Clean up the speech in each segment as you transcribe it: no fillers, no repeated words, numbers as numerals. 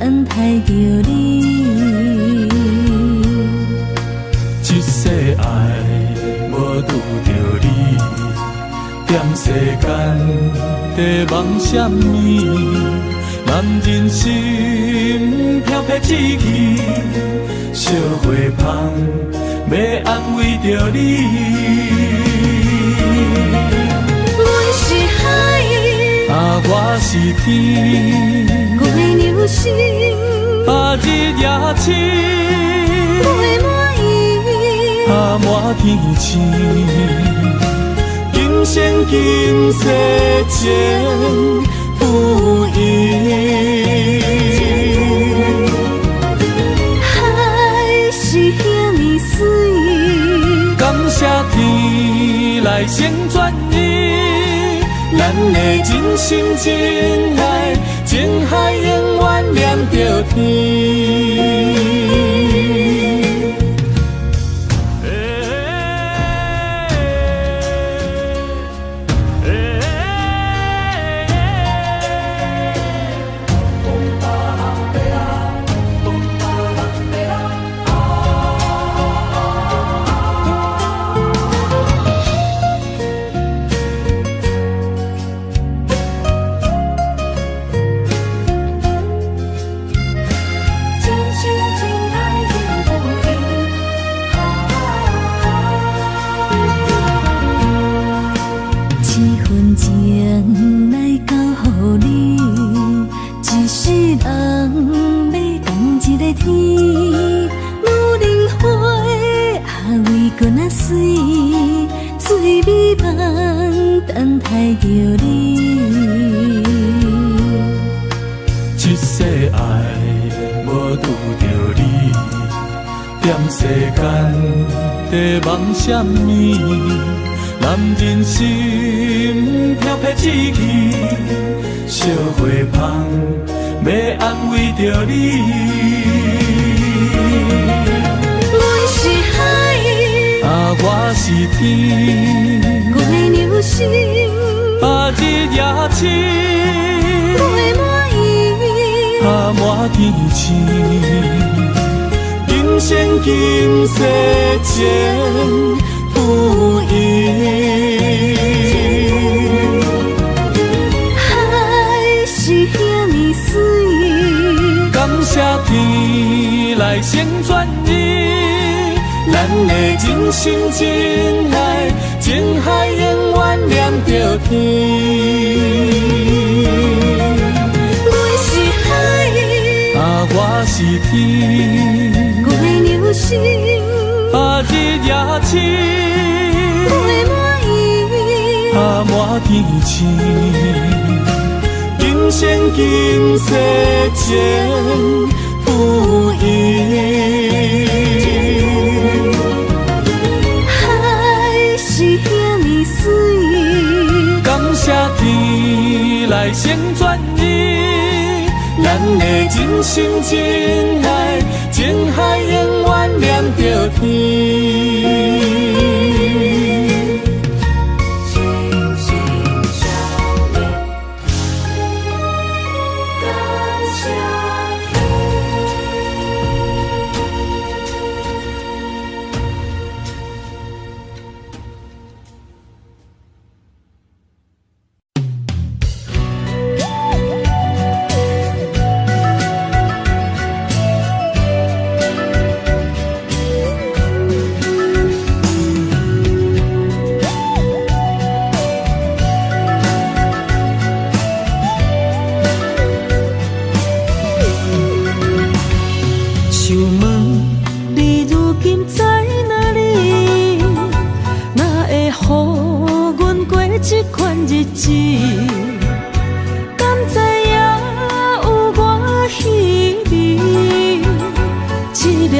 等待着你。一世爱无拄着你，踮世间在梦什么？男人心飘撇志气，烧花香要安慰着你。阮是海，我是天，月流星，日夜星，月满意，满天星。今生今世前不移。海是遐尼水，感谢天来成全你，咱的真心真爱，情海永远念着天。等待着你，一世爱无拄着你，踮世间在梦什么？男人心飘撇志气，烧花香要安慰着你。阮是海，我是天，月流星，日夜星，月满意，满天星。今生今世前不移。海是遐尼水，感谢天来成全你，咱的真心真爱，情海永远念着天。阮是海，我是天，月流星，日夜星，月满意，满天星。今生今世前不移。海是遐尼水，感谢天来成全你，咱的真心真爱，情海永远念着天。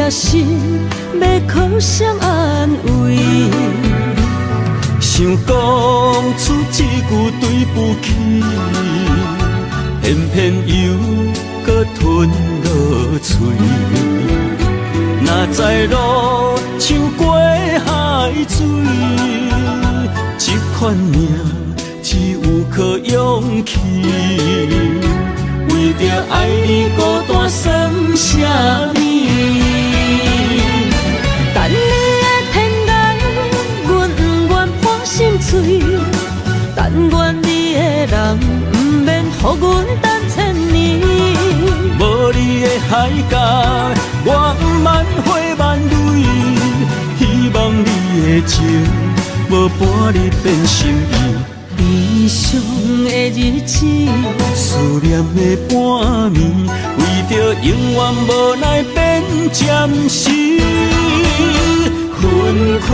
心要靠谁安慰？想讲出一句对不起，偏偏又搁吞落嘴。若知路像过海水，这款命只有靠勇气。为为着爱你孤单算什么？等你的天涯，阮不愿破心碎。但愿你的人，不免予阮等千年。无你的海角，我万花万蕊。希望你的情，无半日变心意。悲伤的日子，思念的半暝，为着永远无奈变暂时分开。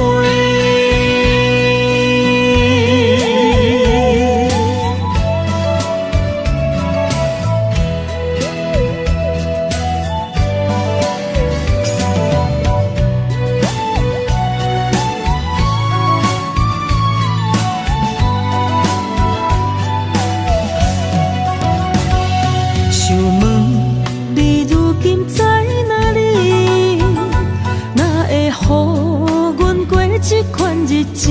这款日子，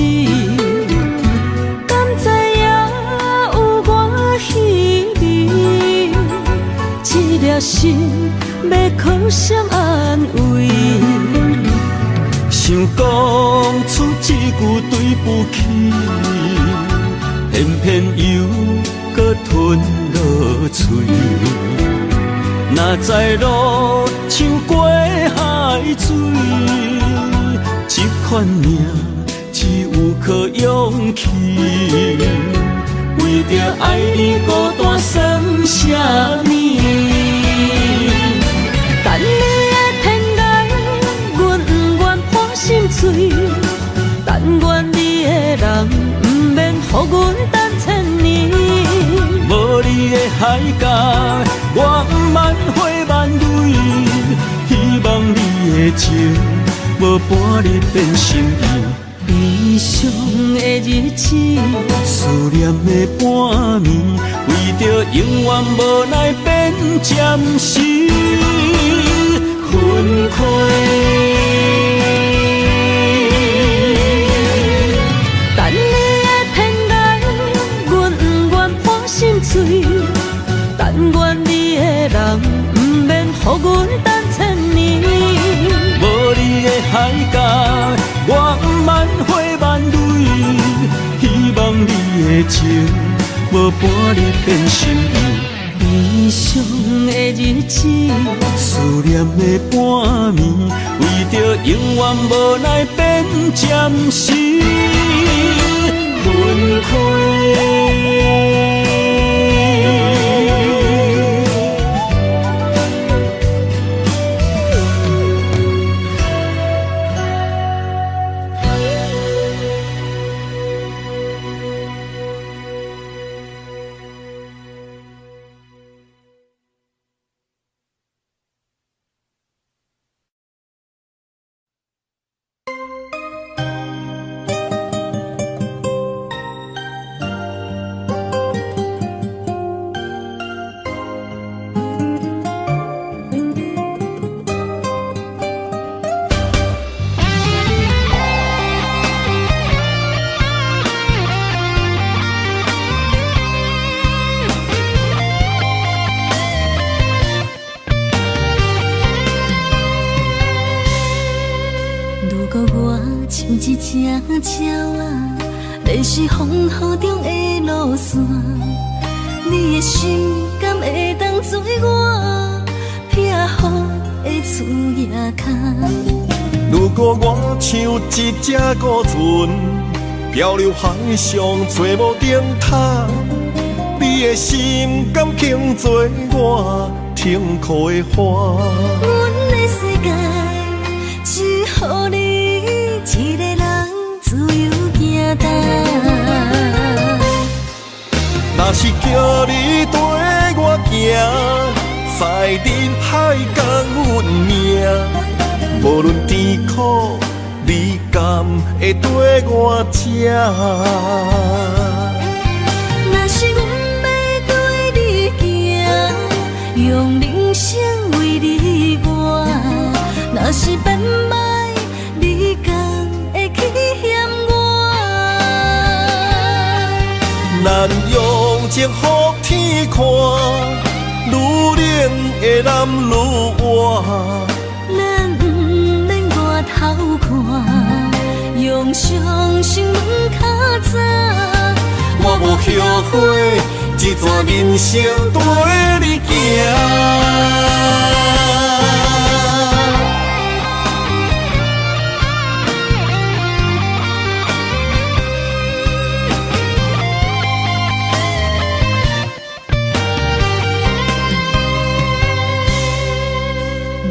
敢知影有我稀微？这粒心要靠谁安慰？想讲出一句对不起，偏偏又搁吞落嘴。若知路像过海水。这款命只有靠勇气，为着爱你孤单算什么？等你的天涯，阮不愿破心碎。但愿你的人，不免予阮等千年。无你的海角，我万花万蕊。希望你的情。无半日变心意，悲伤的日子，思念的半暝，为着永远无奈变暂时分开。等你的天涯，阮不愿破心碎。但愿你的人，不免予阮等千年。无你的海角，我万花万蕊。希望你的情，无半日变心意。悲伤的日子，思念的半暝，为着永远无奈变暂时分开。只鸟仔，迷失风雨中的路线，你的心敢会当做我撇予的厝野空？如果我像一只孤船，漂流海上找无顶塔，你的心敢肯做我停靠的花？阮的世界只予你一个人自由行踏。若是叫你跟我行，在人海共阮命。无论甜苦，你敢会跟我吃？若是阮要对你行，用人生为你活。若是变歹，你敢会去嫌我？咱用情予天看，愈冷的男愈活。咱不免外头看，用双心门较早。我无后悔，这段人生跟你行。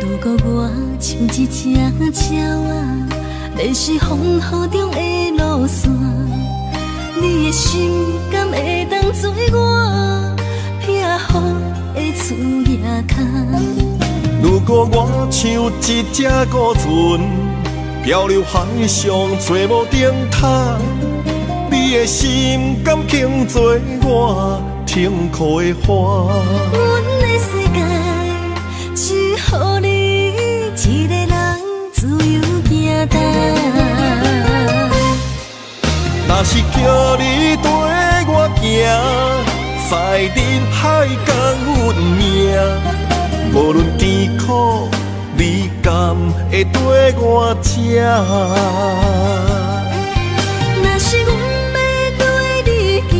如果我像一只鸟仔，迷失风雨中的路线，你的心敢会当做我避雨的厝夜空？如果我像一只孤船，漂流海上找无顶塔，你的心敢肯做我停靠的花？阮的世界只予你一个人自由行动。若是叫你跟我行，在人海共运命，无论甜苦，你甘会跟我吃？若是阮要对你行，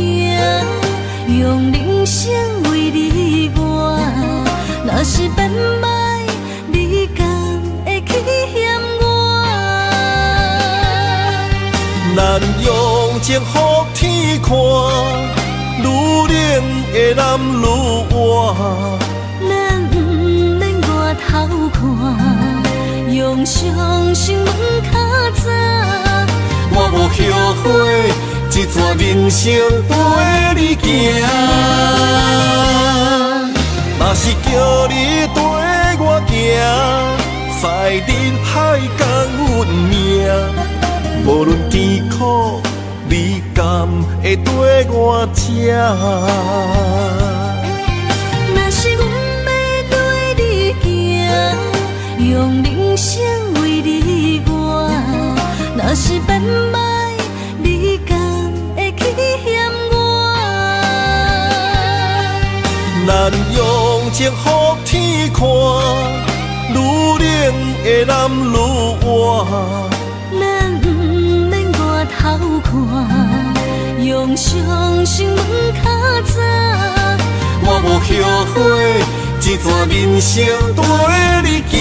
用人生为你活，若是变歹，你敢会去嫌我？咱用情予天看，愈冷的男愈活。咱不免外头看，用双心门较早。我无后悔，这段人生跟你行。若是叫你跟我行，在人海共运命，无论甜苦，你甘会跟我吃？若是阮要对你行，用人生为你活，若是变歹，你敢会去嫌我？咱用情予天看，愈冷的男愈活。咱不免外头看，用双心门较早。我无后悔，这段人生跟你行。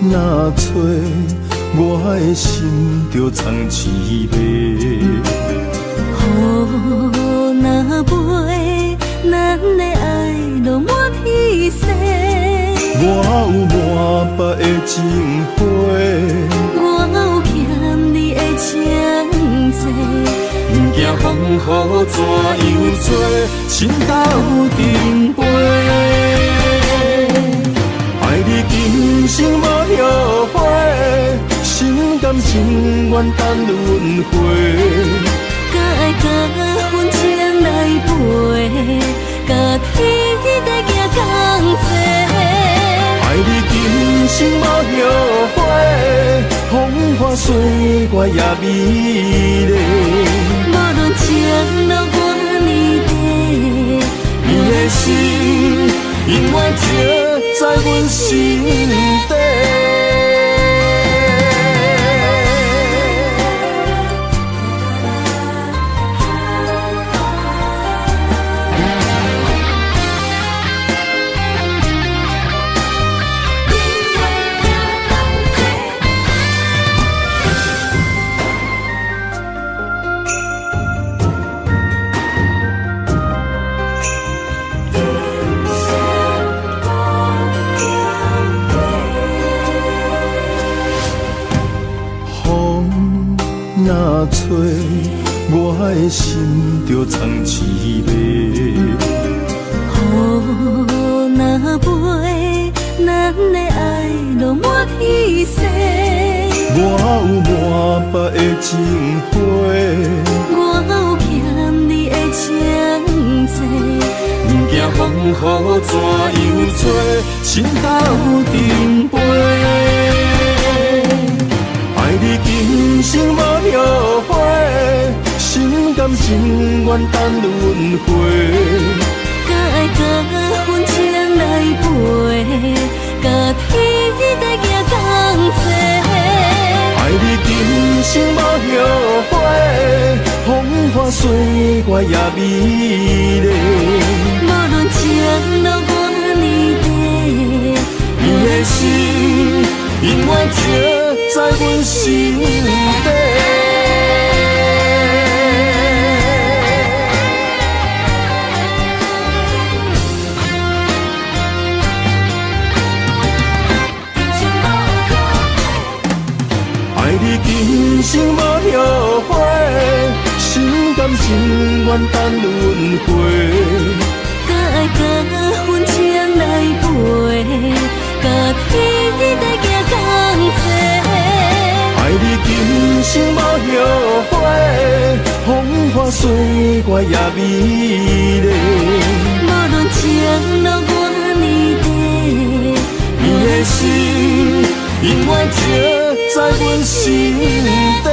若吹，我的心就藏滋味。雨若飞，咱的爱落满天星。我有满腹的情花，我有欠你的情债，不惊风雨怎样做，心斗阵飞。爱你今生无后悔，心甘情愿等轮回。甲爱甲阮情来陪，甲天地行同齐。爱你今生无后悔，风花雪月也美丽。无论情路偌呢短，你的心永远刻在阮心底。找，我的心就藏一个。雨若飞，咱的爱落满天星。我有满腹的情花，我有欠你的情债，不惊风雨怎样做，心斗阵飞。爱你今生无后悔，心甘情愿等轮回。甲爱甲份情来陪，甲天地行同齐。爱你今生无后悔，风花雪月也美丽。无论情路偌呢短，你的心永远刻在阮心底。爱你今生无后悔，心甘情愿等轮回。甲爱甲份情来陪，甲天地行同齐。爱你今生无后悔，风花雪月也美丽。无论情路偌呢短，你的心永远刻在阮心底。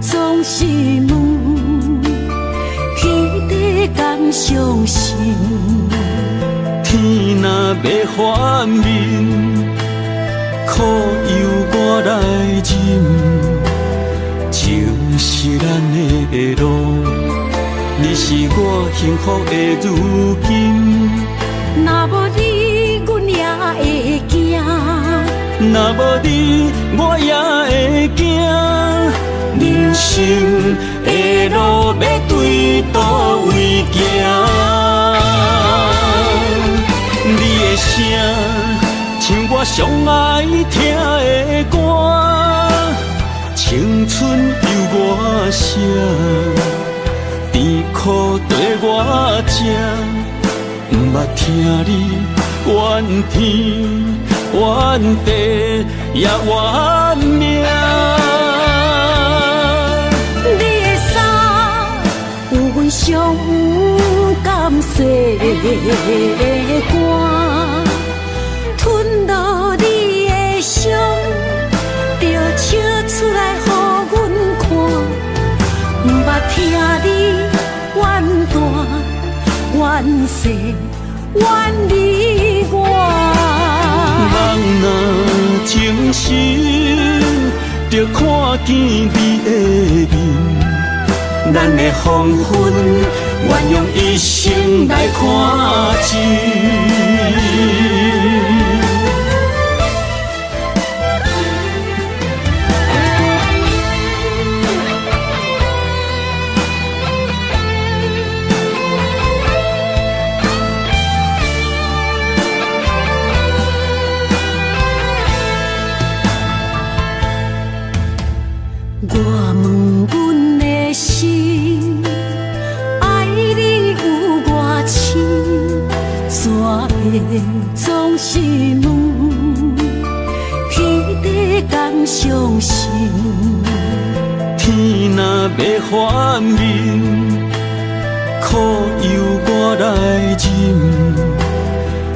总是问，天地敢相信？天若要反面，苦由我来忍。情是咱的路，你是我幸福的如今。若无你，阮也会惊；若无你，我也会惊。人生的路要对倒位行？你的声像我上爱听的歌，青春由我写，甜苦对我吃，不捌听你怨天怨地也怨命。上有甘雪的歌，吞落你的伤，就笑出来予阮看。不捌听你怨大怨细怨你我。人若情深，就看见你的面。咱的黄昏，愿用一生来看尽。我问阮的心，爱你有偌深，伤心。天若要反面，苦由我来忍，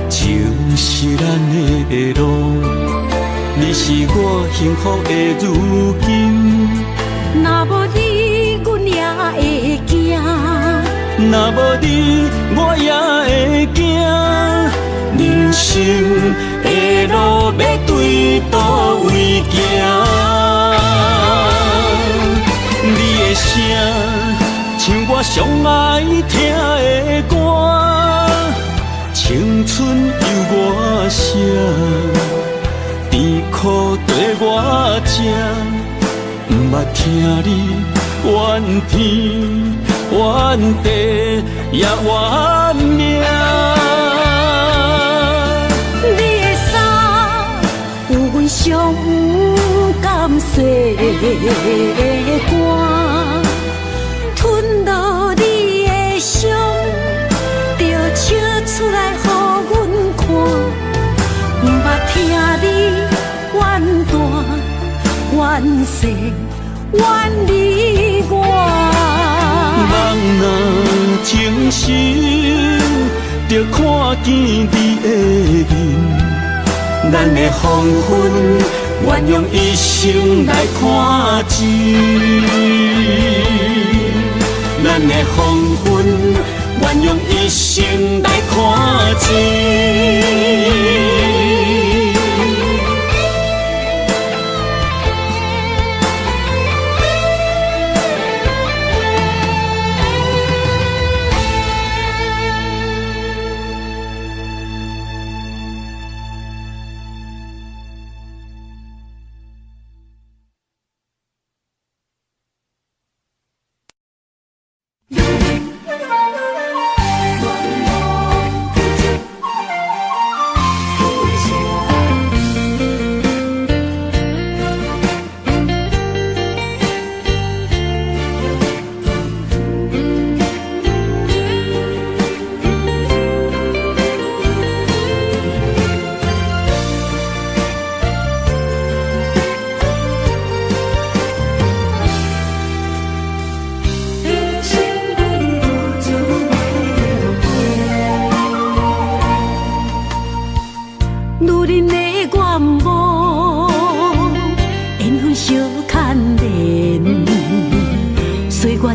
情是咱的路，你是我幸福的如今。若无你，阮也会惊；若无你，我也会惊。人生的路要对倒位行？你的声像我上爱听的歌，青春由我写，甜苦对我吃，不捌听你怨天怨地也怨命。你的衫有阮伤甘碎的肝，吞落你的伤，就笑出来予阮看。不捌听你怨大怨细怨你我。人若情深，着看见你的面，咱的黄昏愿用一生来看尽，咱的黄昏愿用一生来看尽。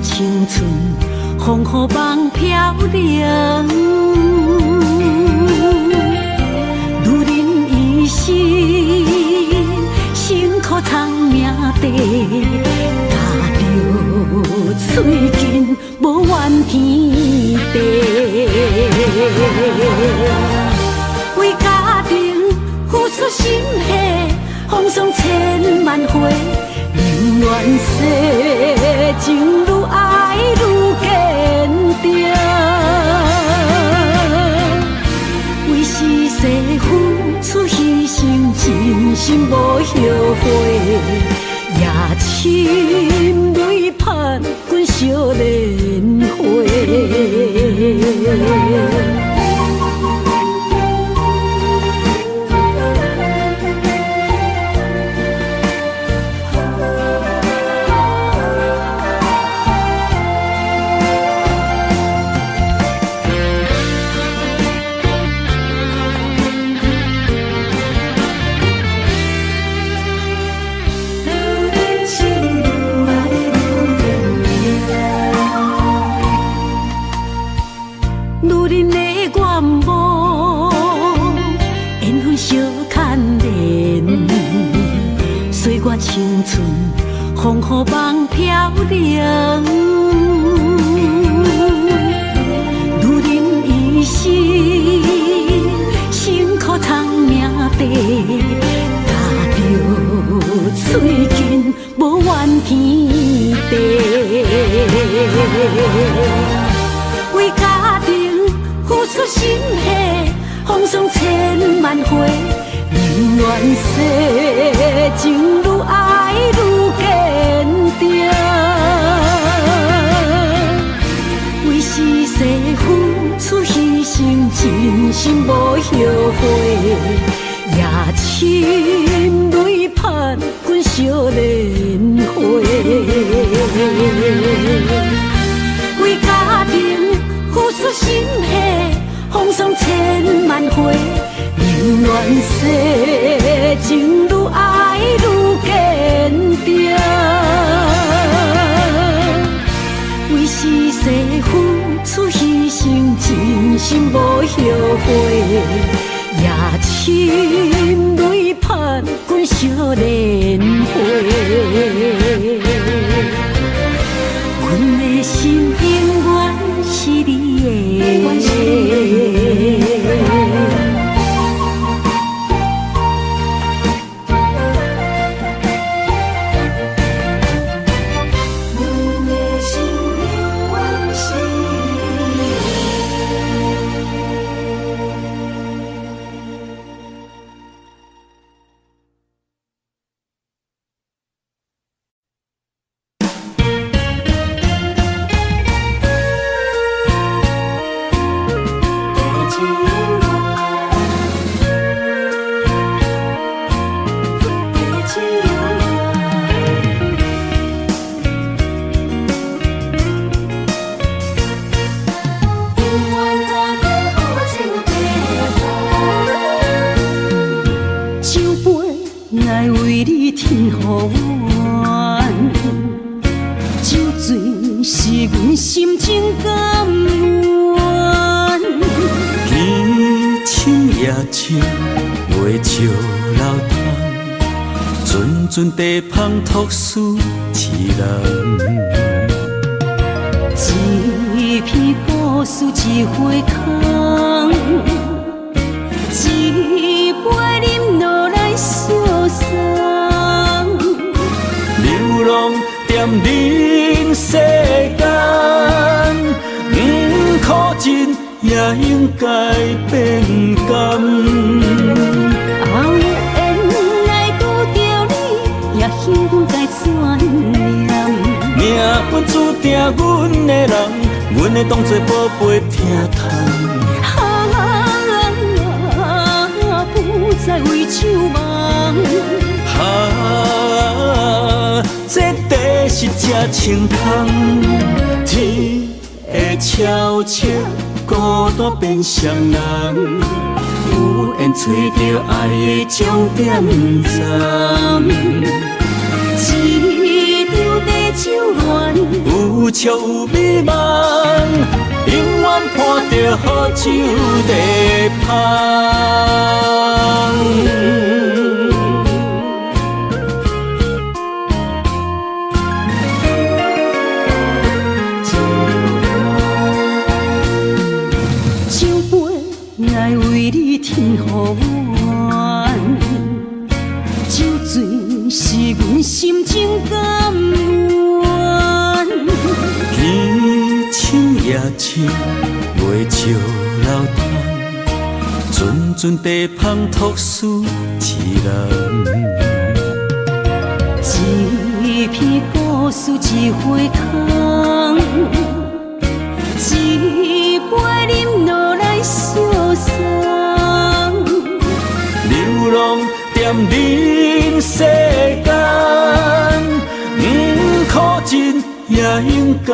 青春风雨梦飘零，女人一生辛苦偿命地，踏着嘴筋无怨天地，为家庭付出心血，风霜千万回。宁愿世情愈爱愈坚定，为是世付出牺牲，真心无后悔，也深泪盼阮少年花。青春风雨梦飘零，女人一生辛苦偿命地，踏着嘴筋无怨天地，为家庭付出心血，风霜千万回。宁愿世情愈爱愈坚定，为是世付出牺牲，真心无后悔，也深泪盼阮阮惜莲花。为家庭付出心血，风霜千万回，宁愿世情愈爱愈坚定。为是世付出牺牲，真心无后悔。夜深泪盼，阮惜莲花。阮的心永远是你的。阵地芳托书痴人，一篇故事一回空，一杯饮落来相送。流浪踮人世间，苦尽也应该变甘。幸运该怎念？命运注定阮的人，阮会当作宝贝疼痛。不再为酒梦。这地是真清风，天会悄悄孤单变双人，有缘找到爱的终点站。一场地酒恋，有笑有美梦，永远伴着好酒地芳。酒杯爱为你添予阮，酒醉是阮心情甘愿。天深夜深，袂笑流淌，阵阵地芳托书痴人。一篇故事一回空，一杯饮落来相送。流浪踮人世间，苦尽也应该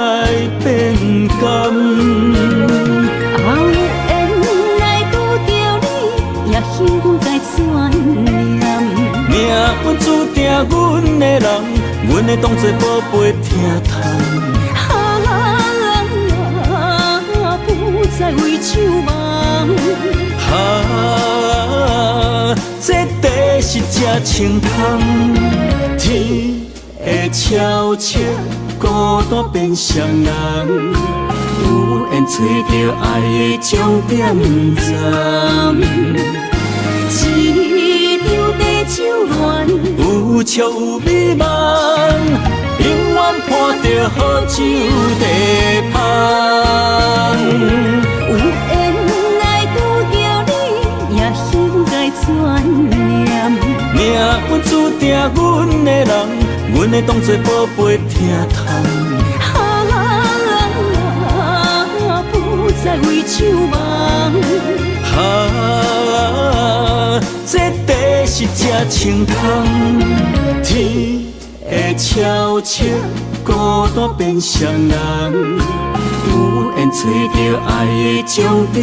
变甘。后缘来拄着你，也幸运该怎念？命运注定阮的人，阮会当作宝贝疼痛。不再为酒梦。这地是真清风，天会悄悄孤单变双人，有缘找到爱的终点站。一场地酒恋，有笑有美梦，永远伴着好酒地芳。有缘来拄着你，也应该怎念？命运注定阮的人，阮会当作宝贝疼痛。不再为酒梦。这地是这青汤，天会悄悄孤单变双人，有缘找到爱的终点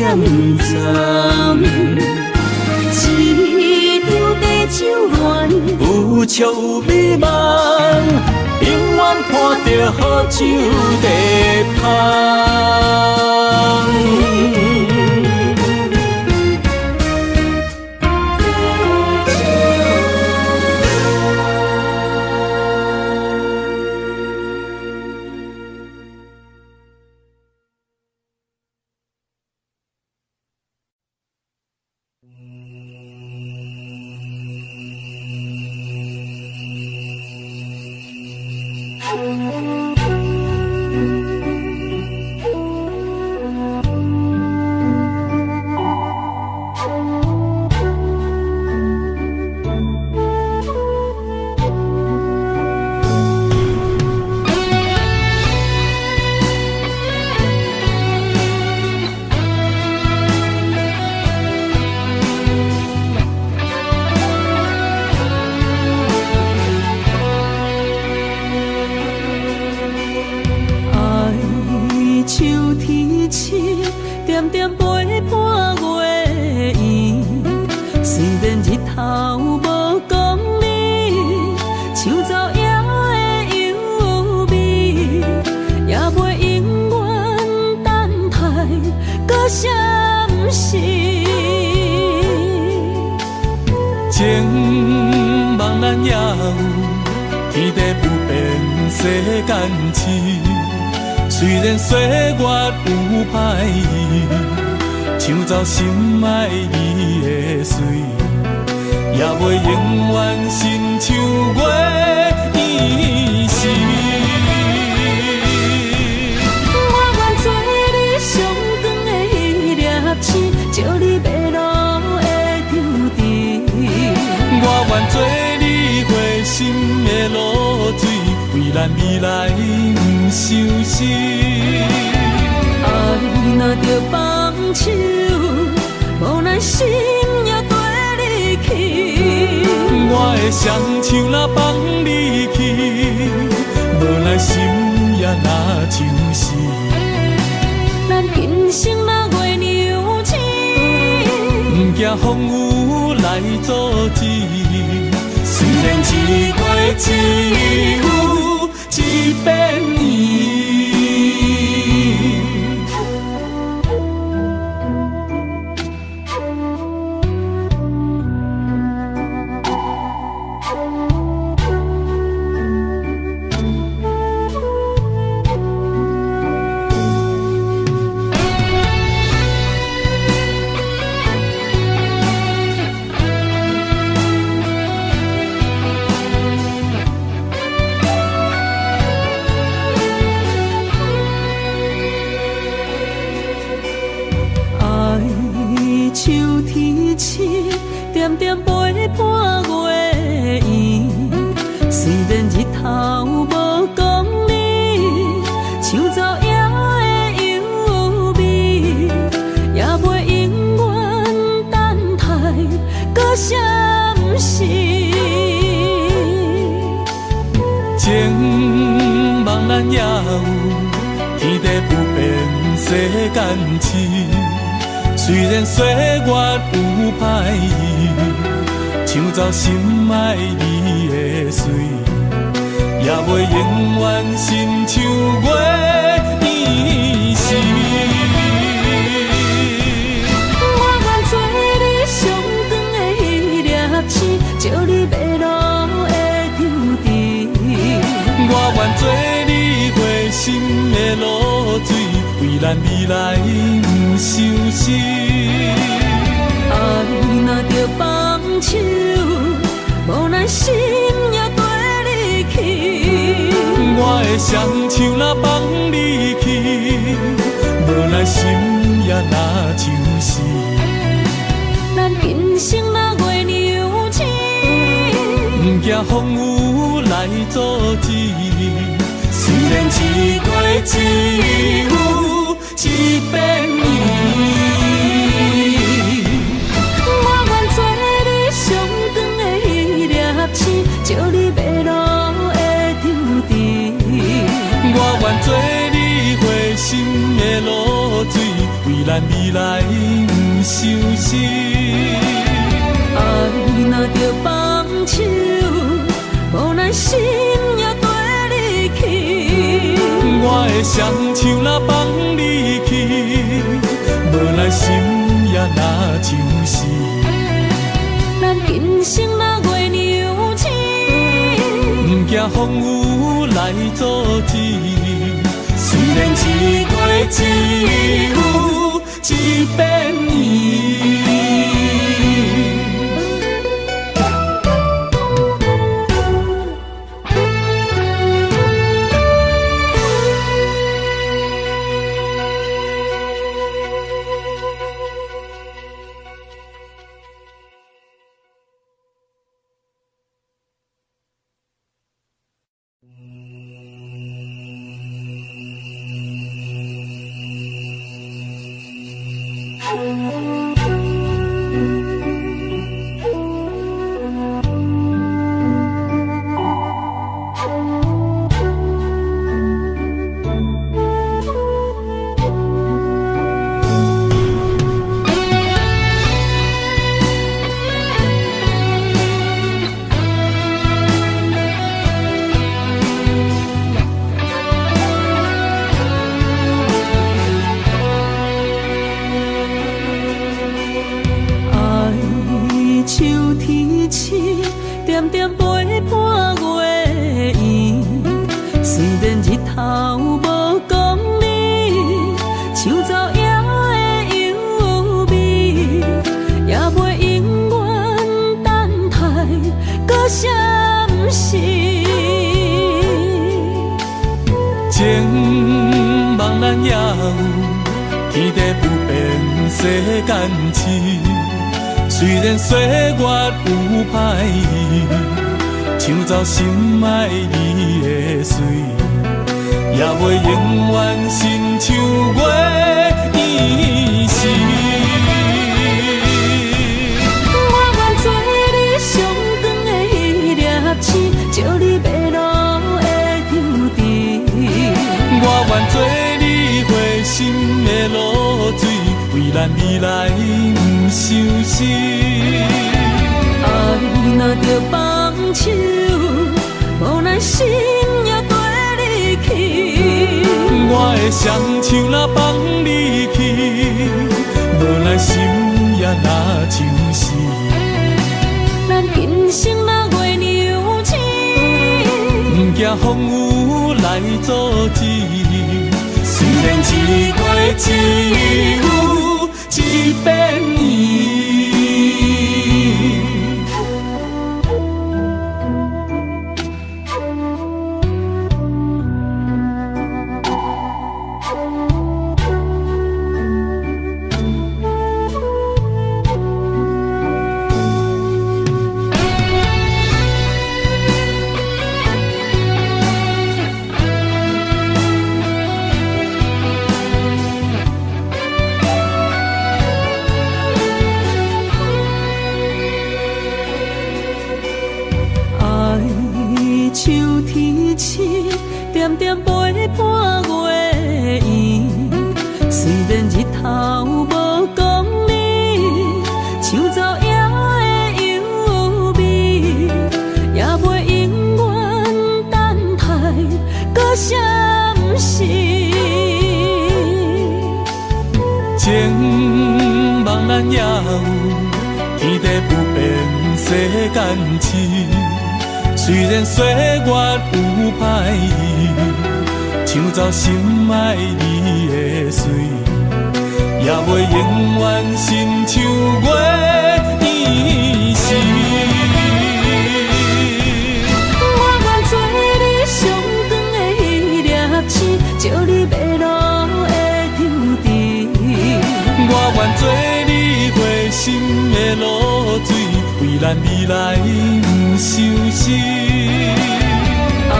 站。一场地酒恋，有笑有美梦，永远伴着好酒地香。情茫然也有天地不变世间事，虽然岁月有歹意，抢走心爱伊的水，也袂永远亲像月伊是。我愿做你上长的迄粒星，照你迷路的注定。我愿做你回心的露水，为咱未来不伤心。爱若着放手，无咱心也跟你去。我的双手若放你去，无咱心也若像是。咱今生若月娘亲，不惊风雨来阻止。虽然一月只有一遍年。点点陪伴月圆，虽然日头无讲理，抢走夜的幽味，也袂永远等待搁闪失。情茫然也有天地不变世间事。虽然岁月有歹意，抢走心爱伊的水，也袂永远亲像月伊是。我愿做你上长的迄粒星，照你迷路的注定。我愿做你回心的露水，为咱未来不伤心。爱若着放手，无咱心也跟你去。我的双手若放你去，无咱心也若像是。咱今生若月娘亲，不惊风雨来阻止。虽然一月只有一遍年。露水，为咱未来不伤心。爱若着放手，无咱心也跟你去。我的双手若放你去，无咱心也若像死。咱今生若月娘亲，不惊风雨来阻止。虽然一月只有一遍伊。情茫然也有天地不变世间事，虽然岁月有歹意，抢走心爱你的水，也袂永远亲像月伊是。我愿做你上长的迄粒星，照你迷路的幼稚。我愿做你花心的露水，为咱未来不伤心。爱若着放手，无咱心也跟你去。我的双手若放你去，无咱心也若像死。咱今生若月娘亲，不惊风雨来阻止。虽然一月只有一遍伊。像天星点点陪伴月圆，虽然日头无讲你，抢走夜的幽味，也袂永远等待搁闪逝。情茫然也有天地不变世间事，虽然岁月有歹意，抢走心爱你的水，也袂永远亲像月伊是。我愿做你上长的迄粒星，照你迷路的幼稚。我愿做你花心的露水，为咱未来不伤心。爱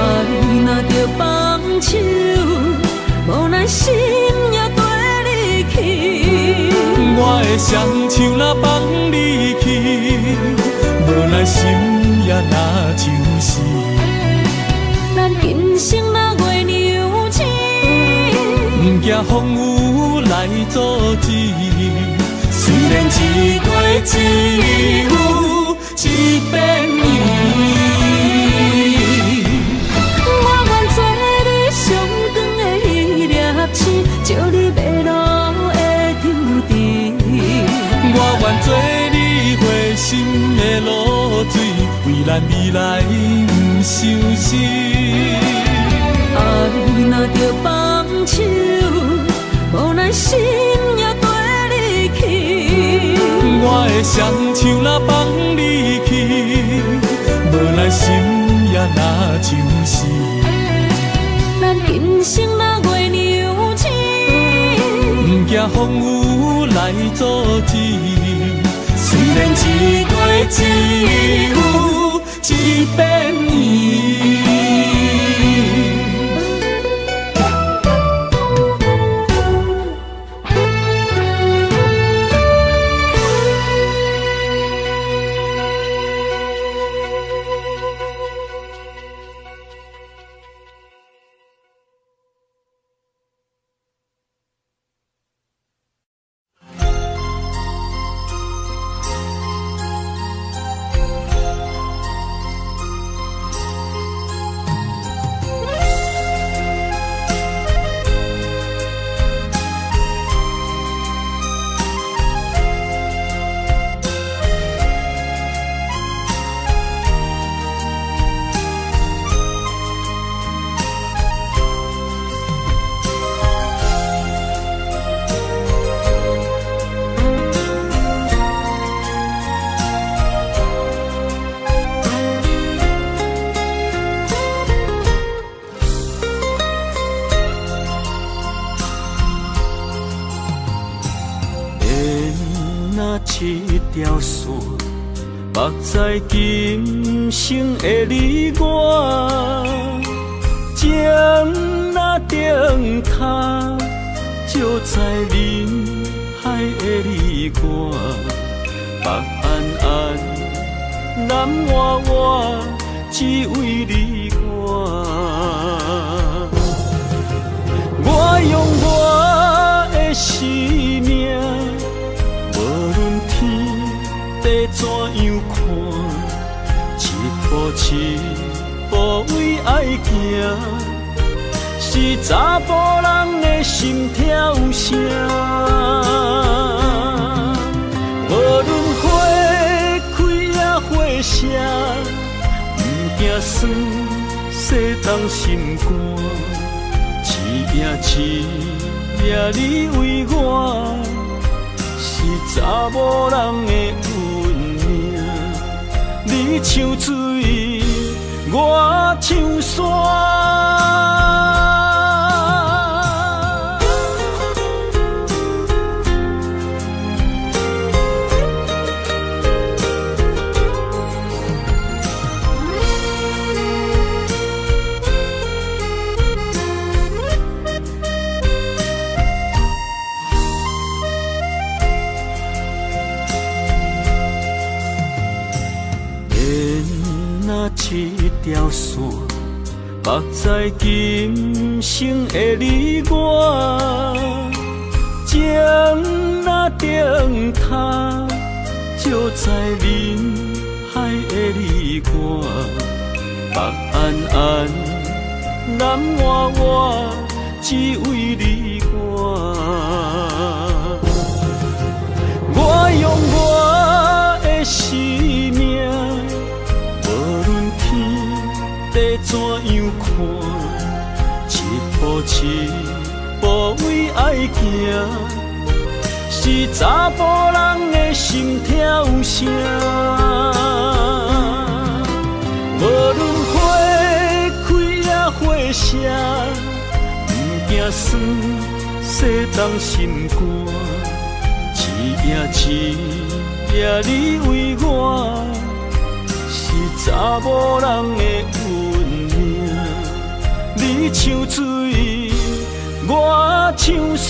若着放手，无咱心也跟你去。我的双手若放你去，无咱心也若像死。咱今生若月娘亲，不惊惊风雨来阻止。虽然一月只有一遍我愿做你上长的迄粒星，照你迷路的注定。我愿做你回心的露水，为咱未来不伤心。爱若着放手，无奈心也跟你去。我的双手若放你去，无奈心也若像死。咱今生若月娘亲，不惊风雨来阻止。虽然一月只有一遍一条线，目在今生的你我，情若顶塔，照在人海的你我，北暗暗，南弯弯，只为你我。我用我的生命。地怎样看？一步一步为爱行，是查甫人的心跳声。无论花开也花谢，不惊酸洗动心肝。一夜一夜你为我。是查某人的运命，你像水，我像山。一条线，目在今生的你我，情若顶塔，照在人海的你我，北暗暗，南弯弯，只为你我。我用我的生命。地怎样看？一步一步为爱行，是查甫人的心跳声。无论花开也花谢，不惊酸洗动心肝。一夜你为我。查某人的运命，你像水，我像山。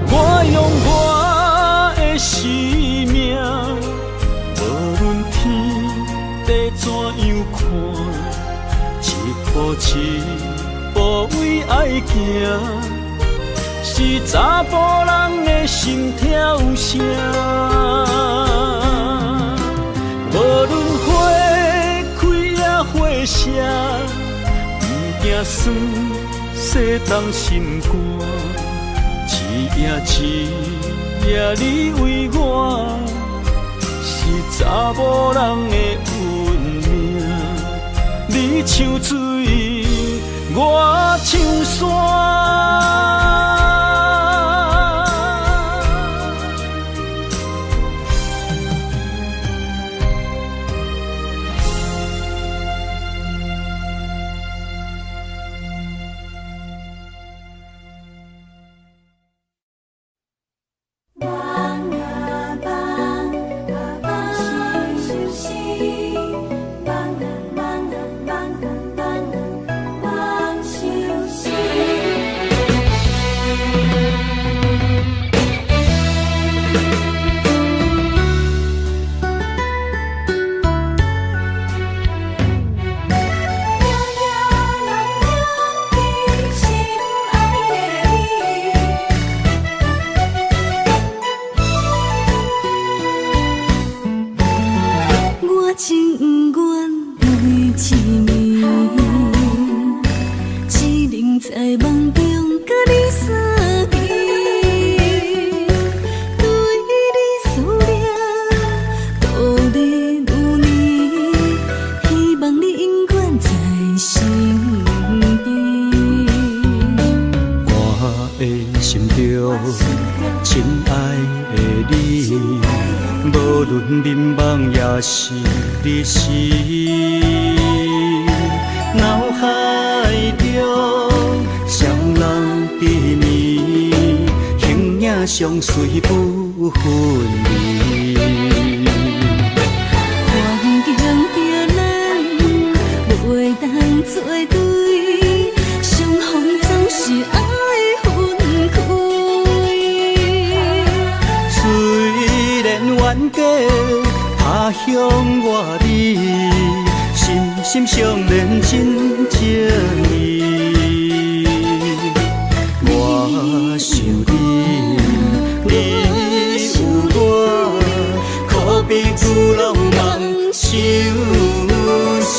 我用我的生命，无论天地怎样看，一步一步无畏爱行，是查甫人的心跳声。无论花开也花谢，不惊酸洗冻心肝。一夜你为我，是查某人的运命。你唱水，我唱山。是你是脑海中双人甜蜜，形影相随不分离。环境着咱袂当做对，相逢总是爱分开。虽然冤家他乡外里，心心相连真情义。我想你，你有我，可比旧浪漫相思。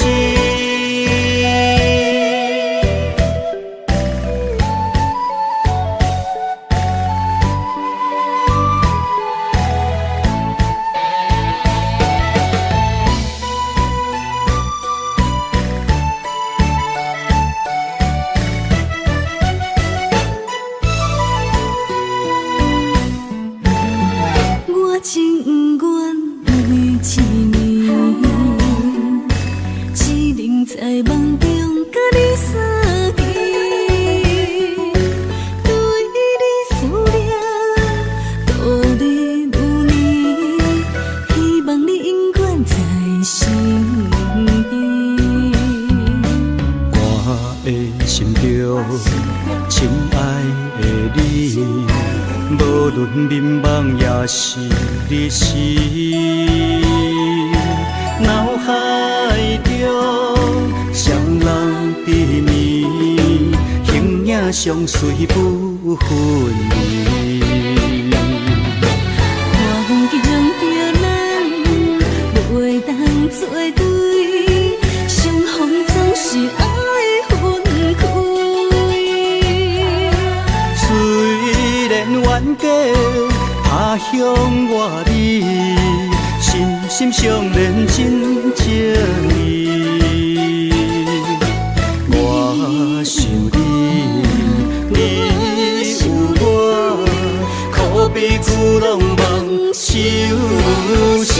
眠梦也是你是脑海中双人甜蜜，形影相随不分离。环境着咱袂当做对，相逢总是爱分开。虽然冤家他乡外里，心心相连真情义。我想你，你有我，可比旧浪漫相思。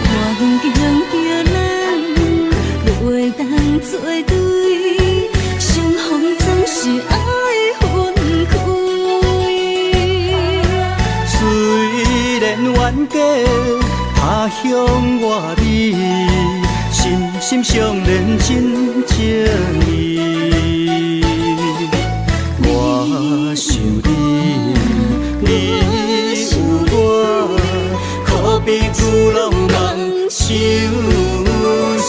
环境着咱袂当做对，相逢总是爱分开。虽然冤家他乡外里，心心相连真情义。我想你，你有我，可比旧浪漫相思。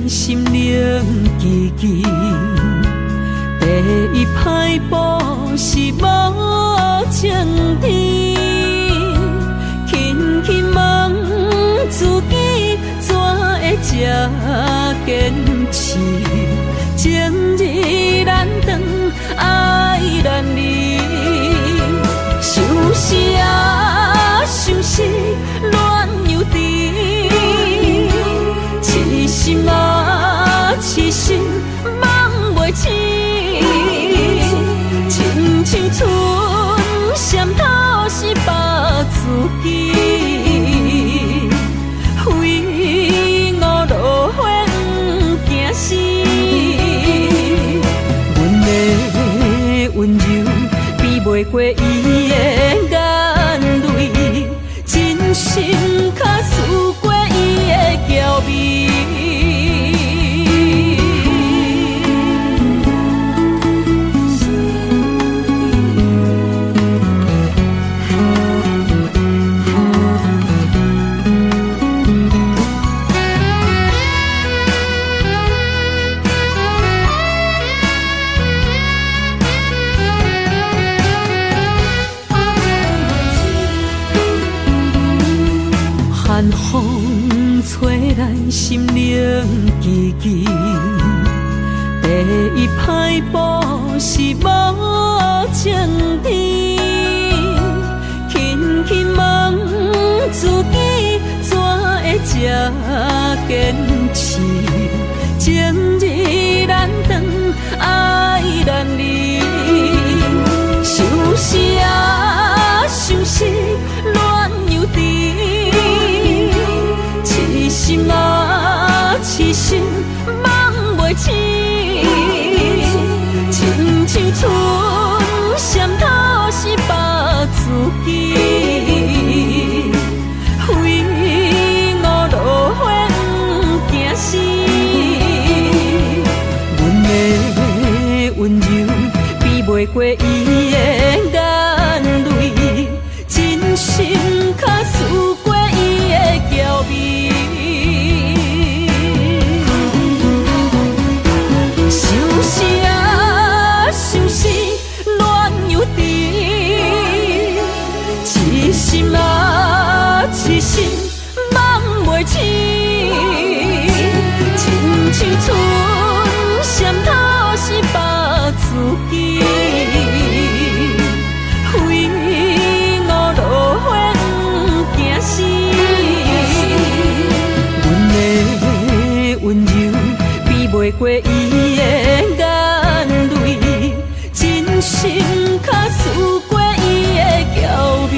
心灵记记，第一摆步是无情天，轻轻问自己怎会这坚持？情义难断，爱难离，想死啊，想死，恋又甜，痴心啊，痴心梦袂醒，亲像春闪透是白自己，非我落花不惊死。阮的温柔比袂过伊的眼泪，真心较输过伊的娇媚。寒风吹来心灵记记，第一摆步是无情天，轻轻问自己怎会这坚持？情义难断，爱难离，想死啊，想死，恋又甜。痴心啊，痴心梦袂醒，亲像春闪透是白自己，非我落花不惊死。阮的温柔比袂过伊的眼泪，真心较输过伊的娇媚。想死啊，想死，恋又甜，痴心啊，痴心梦袂醒，亲像春闪透是白自己，非我落花不惊死。阮的温柔比袂过伊的眼泪，真心较输过伊的娇媚。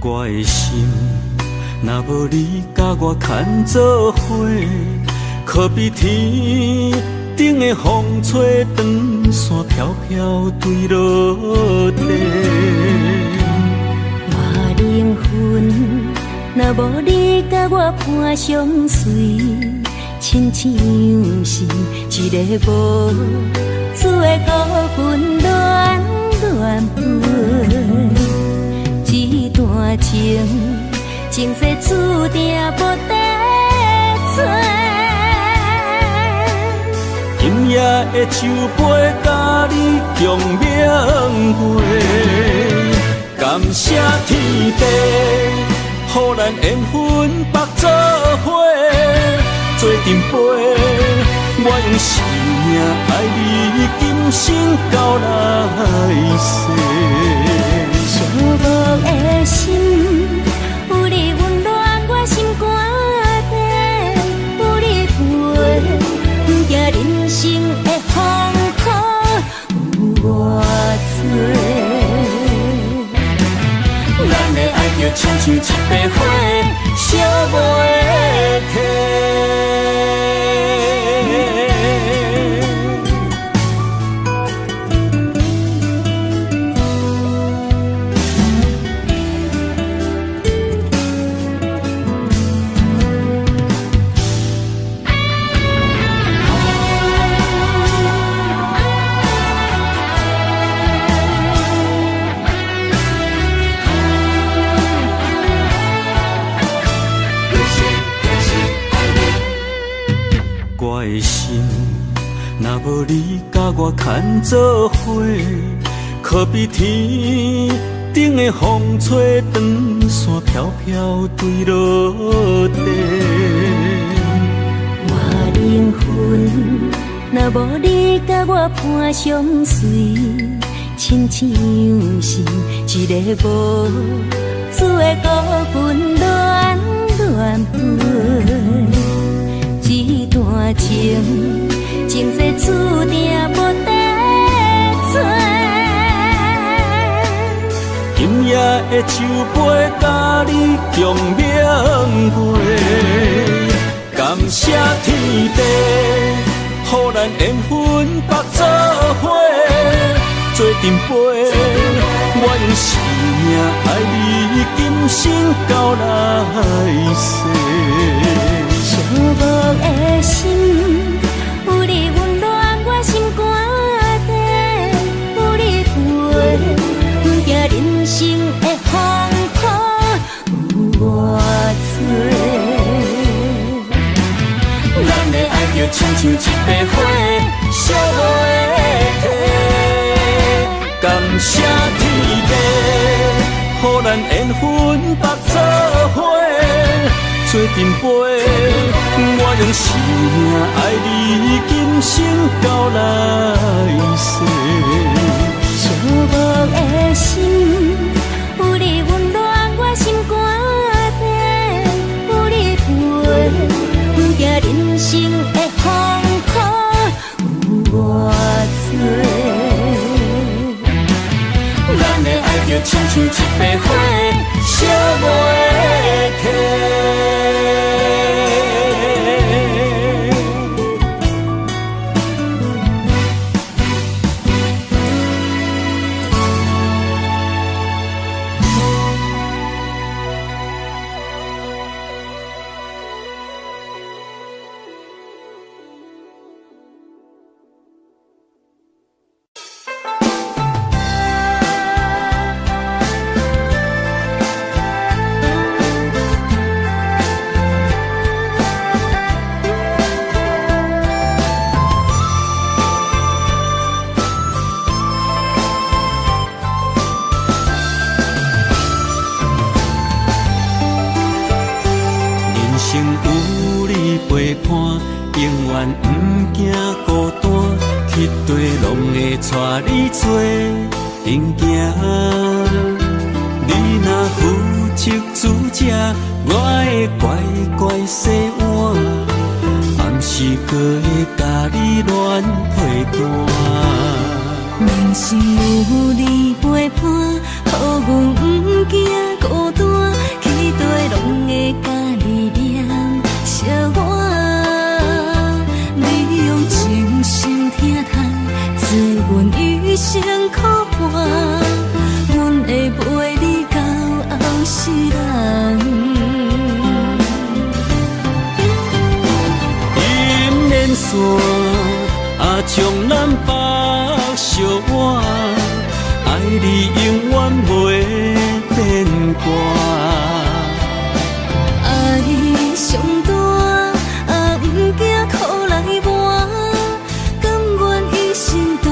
我的心，若无你甲我牵做伙，可比天顶的风吹长线飘飘坠落地。我灵魂若无你甲我伴相随，亲像是一个无主的孤魂乱乱飞。这段情，前世注定无得做。今夜的酒杯，甲你共明月。感谢天地，予咱缘分白做伙，做阵陪。我用生命爱你，今生到来世。寂寞的心，有你温暖我心肝底，有你陪，不惊人生的风雨有偌多。咱的爱就亲像一杯火，烧袂停。我的心，若无你甲我牵做伙，可比天顶的风吹长线飘飘坠落地。我灵魂若无你甲我伴相随，亲像是一个无主的孤魂乱乱飞。这段情，前世注定无得做。今夜的酒杯，甲你共明月。感谢天地，予咱缘分白做伙，做阵陪。我用生命爱你，今生到来世。寂寞的心，有你温暖我心肝底，有你陪，不惊人生的风雨有偌多。咱的爱就亲像一杯火，烧袂停。感谢天地，予咱缘分白做伙，做阵陪。我用生命爱你，今生到来世。寂寞的心，有你温暖我心肝底，有你陪，不惊人生的风雨有偌多。咱的爱就亲像一杯火，烧袂停。带你做阵行，你若负责主者，我会乖乖洗碗，暗时搁会甲你乱配单。明是有你陪伴，予阮不惊孤单，期待拢会甲你念相伴。线啊，将咱绑相偎，爱你永远袂变卦。爱上大，啊，不惊苦来磨，甘愿一生对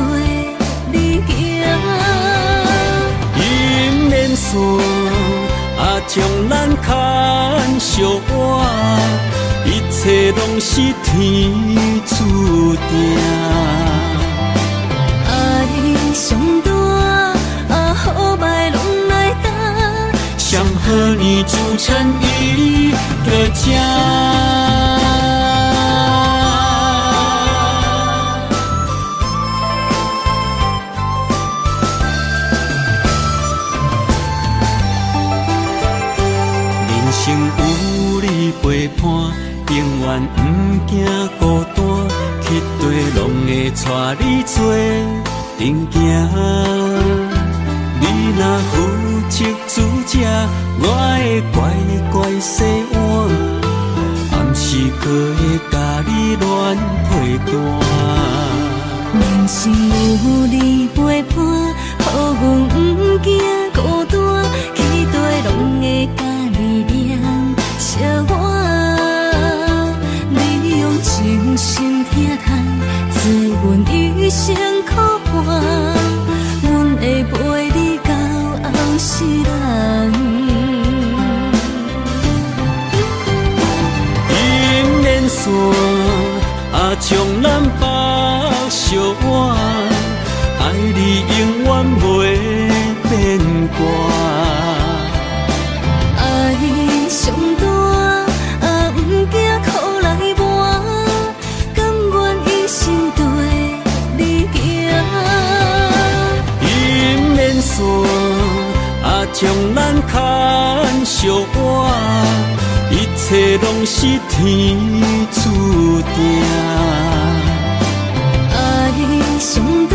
你行。姻缘线啊，将咱牵相偎，一切拢是天注定。爱上大，啊，好歹拢来担。祥和你祝成一个家。人生有你陪伴，永远不惊孤单，去地拢会带你做阵行。你若负责主者，我会乖乖洗碗，暗时搁会甲你暖被单。人生有你陪伴，予阮不惊孤单，去地拢会甲你念相偎。你用真心疼痛，做阮一生苦伴，阮会陪你到后世人。姻缘线啊，将咱绑相偎，爱你永远袂变卦。爱上大，啊，不惊苦来磨，甘愿一生对你行。姻缘线啊，将咱牵相偎，一切拢是天注定。爱上大，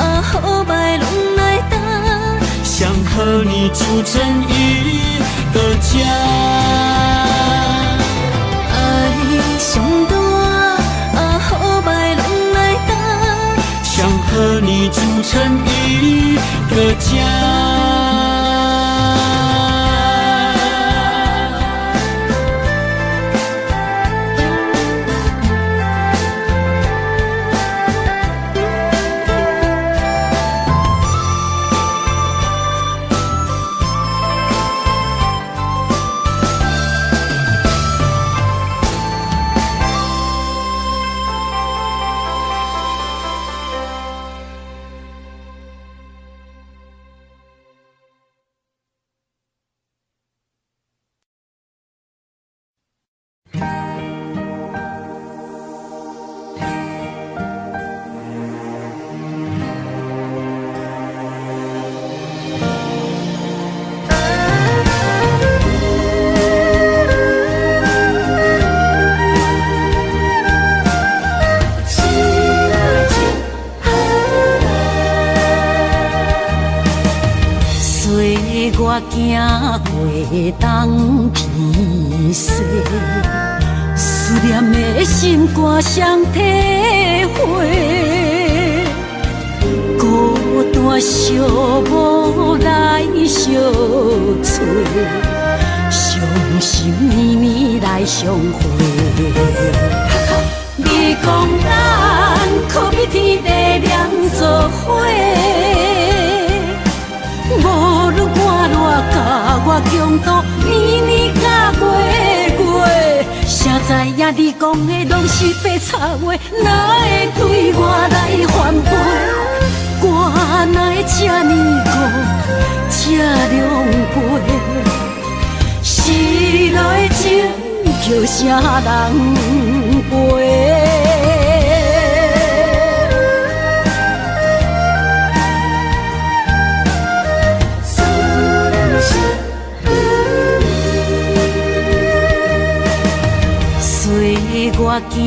啊，好歹拢来担。想和你组成一个家。爱上大，啊，好歹拢来担。想和你组成一个家。我行过东偏西，思念的心肝双体会，孤单寂寞来相找，伤心绵绵来相会。你讲咱可比天地两作伙。无论我偌甲我强度，年年甲月月，谁知影你讲的拢是白插话，哪会对我来反背？我哪会这呢孤，这狼狽？失落的情叫啥人陪？我行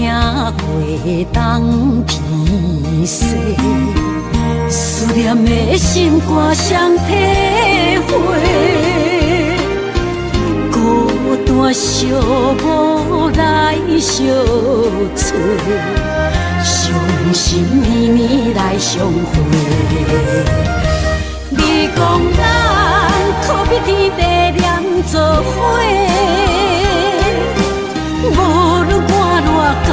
过东偏西，思念的心肝双体会，孤单小无来相找，伤心绵绵来相会。你讲咱可比天地连做伙，无论寒热甲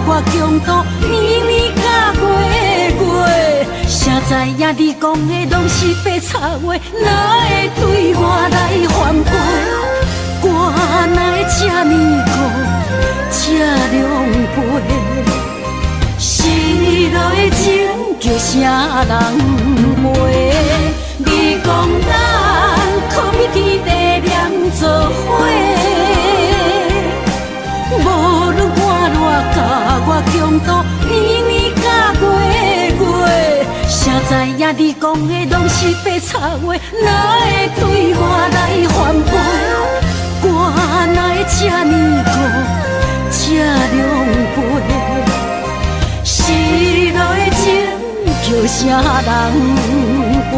我强度，年年甲月月。谁知影你讲的拢是白插话，哪会对我来反背？我哪会这呢孤，这狼狽？失落的情叫啥人袂？你讲咱可比天地连做伙，无论寒热甲我强度，年年甲月月。谁知影你讲的拢是白插话，哪会对我来反背？我哪会这呢孤，这狼狽？失落的情叫啥人陪？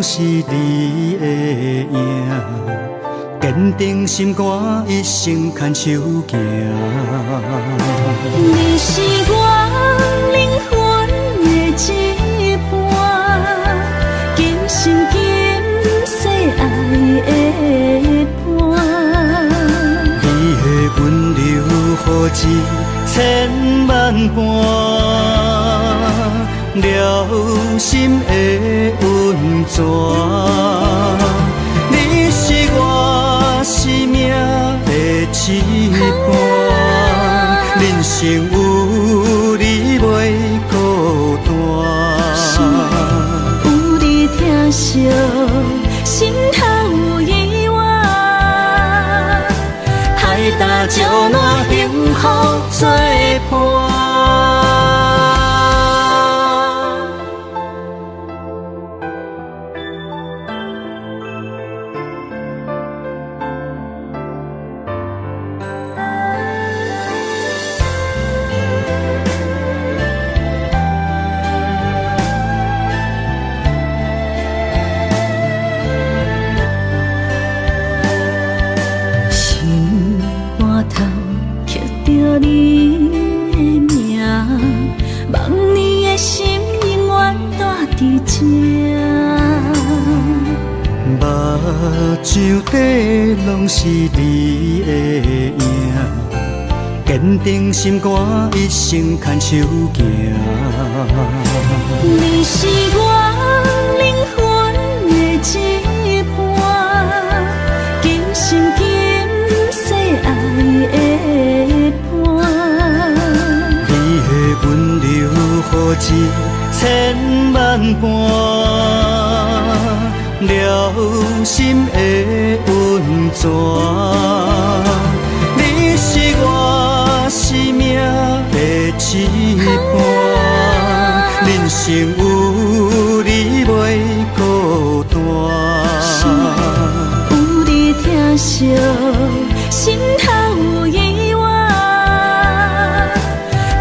是你的影，坚定心肝，一生牵手行。你是我灵魂的一半，今生今世爱的伴。你的温柔何止千万般。了心的温泉，你是我生命的一半，人生有你袂孤单。有你疼惜，心头有意外，海大石烂，幸福作伴。像底拢是你的影，坚定心肝，一生牵手行。你是我灵魂的一半，今生今世爱的伴。你的温柔何止千万般。了心的温泉，你是我生命的一半，人生有你袂孤单。有你疼惜，心头有意外，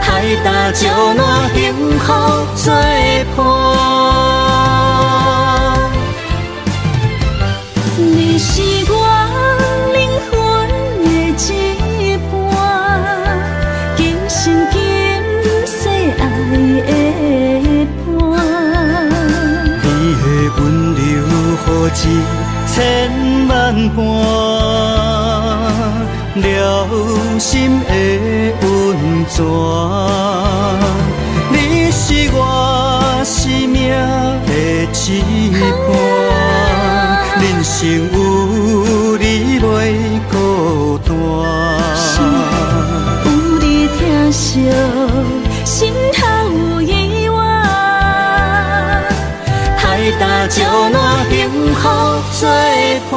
海大石烂，幸福作伴。你是我灵魂的一半，今生今世爱的伴。你的温柔何止千万般，了心的温泉。你是我生命的一半，人生有你袂孤单。有你疼惜，心头有意外，海大石烂，幸福作伴。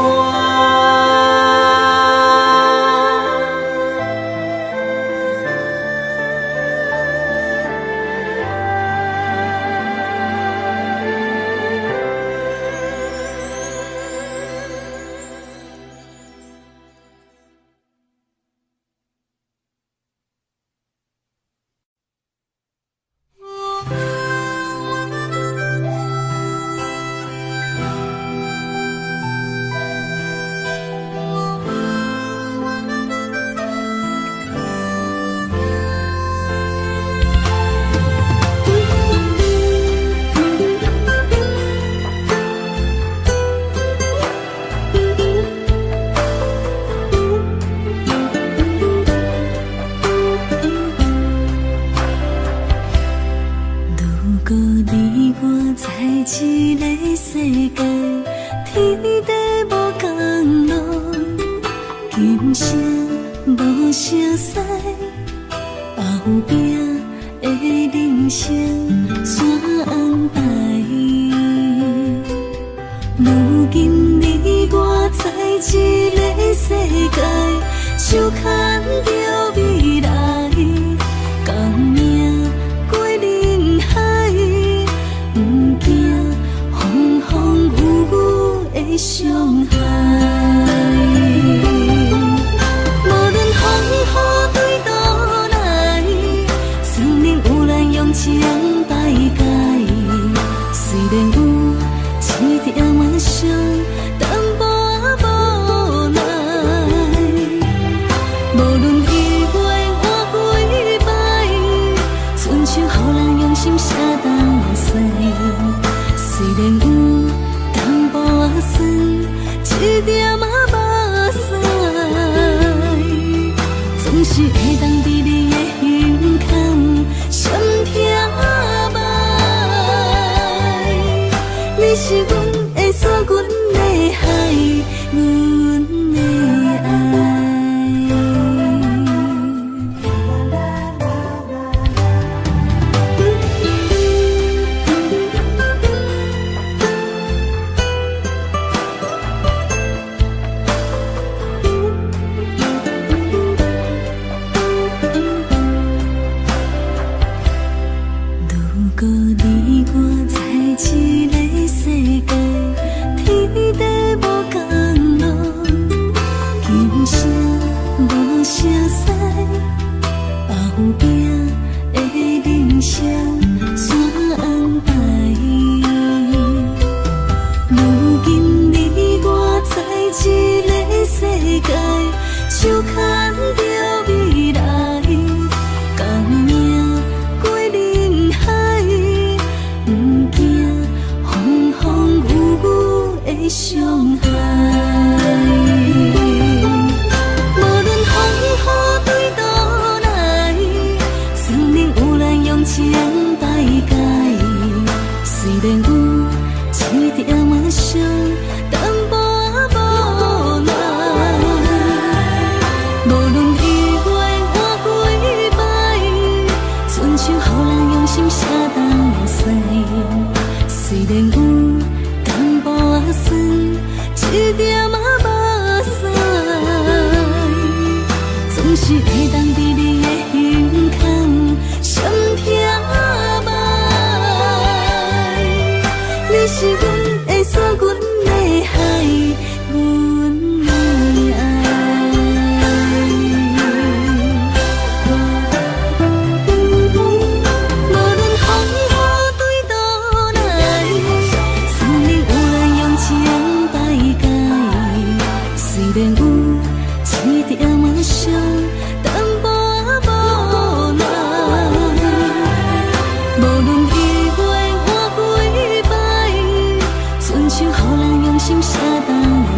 像予人用心写动。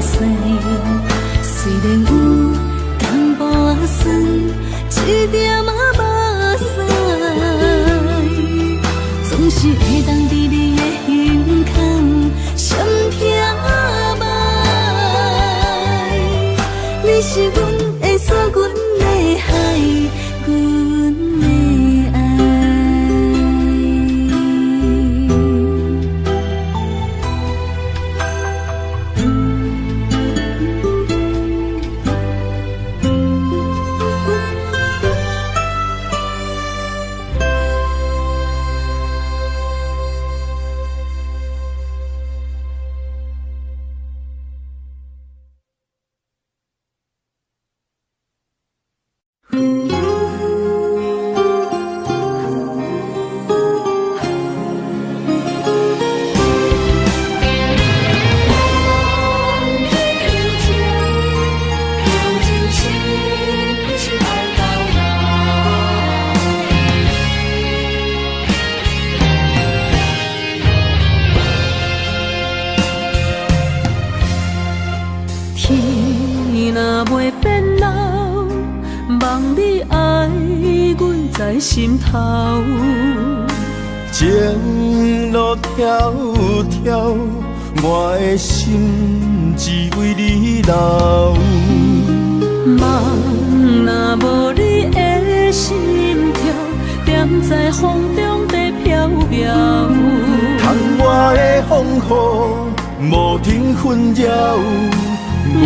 在心头。情路迢迢，我的心只为你留。梦若无你的心跳，踮在风中在飘飘。窗外的风雨无停纷扰，我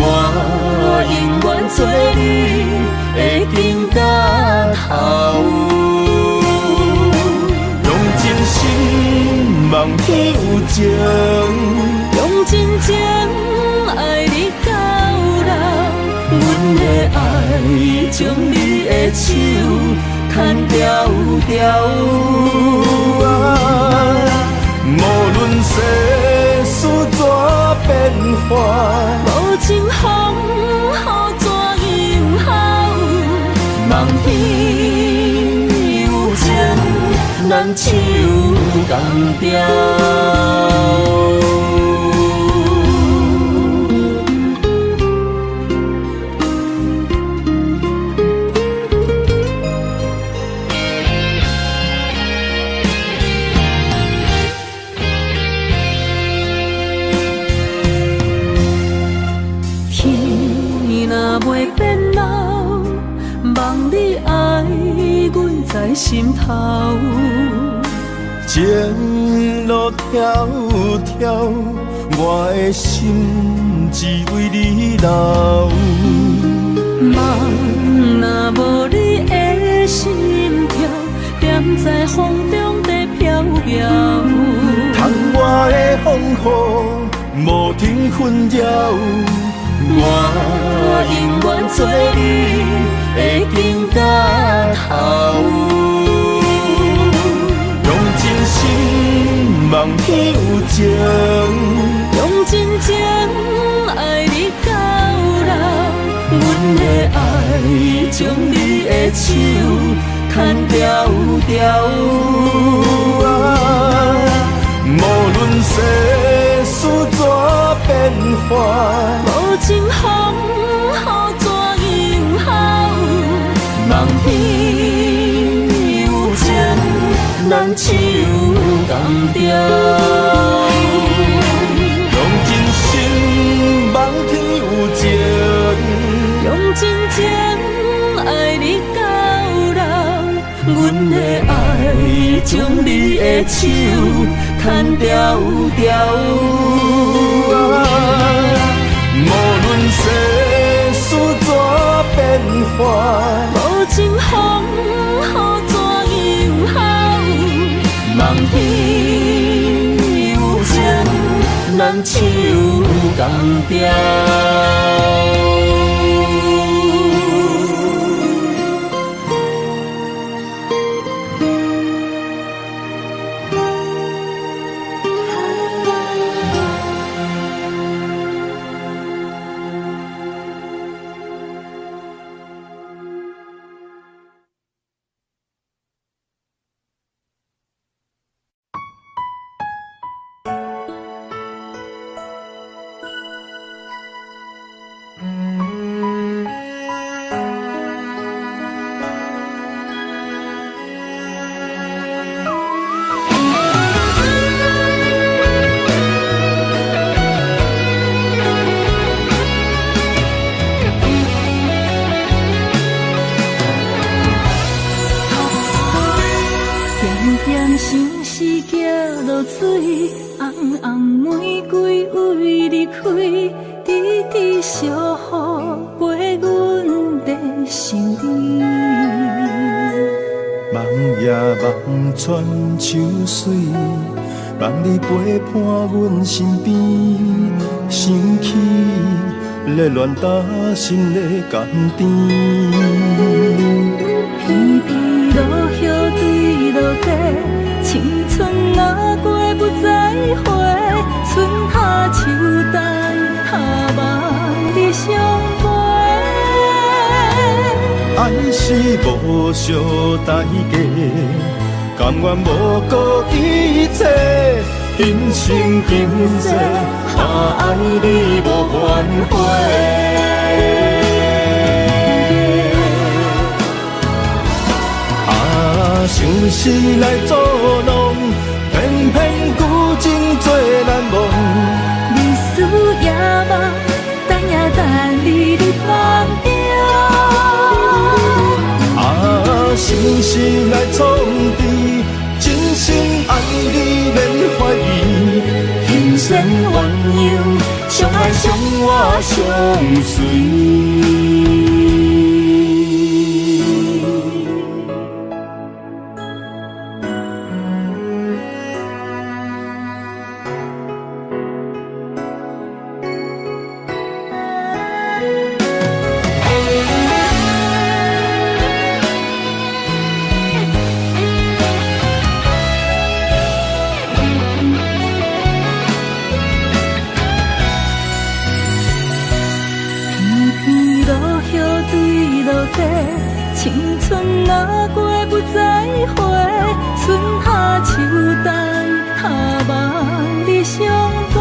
永远做你的根甲头。用真心望天有情，用真情爱你到老。阮的爱将你的手牵条条。无论世事怎变化，无情风雨怎迎候？梦天有情，咱手共调。袂变老，望你爱阮在心头。情路迢迢，我的心只为你留。梦若无你的心跳，踮在风中在飘飘。窗外的风雨无停纷扰，我永远做你的根甲头。用真心望天有情，用真情爱你到老。阮的爱将你的手牵条条。无论世事怎变化，无情风雨怎迎候？梦天有情，咱手共调。用真心望天有情，用真情爱你到老。阮的爱将你的手牵条条。无论世事怎变化，无情风雨怎迎候？梦天有情，咱手共调。水，红红玫瑰为你开，直直烧予陪阮在心里。梦夜梦穿秋水，望你陪伴阮身边，生气热恋打心的甘甜。片片落叶对落地，青春啊过不再回，春夏秋冬下望你相陪。爱是无相代价，甘愿无顾一切，今生今世，爱你无反悔。想是来作弄，偏偏旧情做难忘。你思也梦，等也等你梦中。心事来创治，真心爱你免怀疑，心善鸳鸯，相爱相活相随。青春若过不再回，春夏秋冬下望你相陪。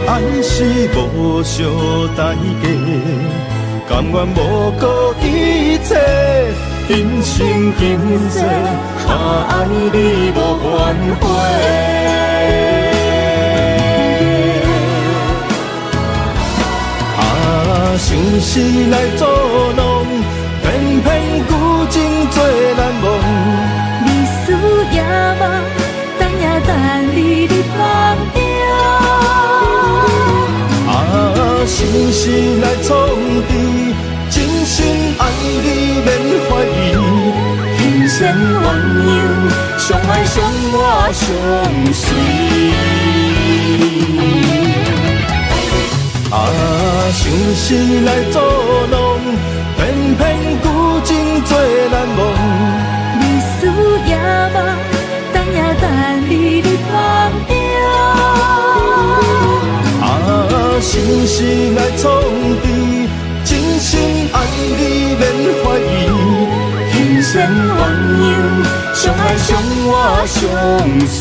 爱是无相代价，甘愿无顾一切，今生今世，爱你无反悔。想是来作弄，偏偏旧情做难忘。你思也梦，等也等你梦中。心事来创治，真心爱你免怀疑，心善鸳鸯，相爱相活相随。想是来作弄，偏偏旧情做难忘。你思也梦，等也等你梦中。心事来创治，真心爱你免怀疑，心善鸳鸯，相爱相活相随。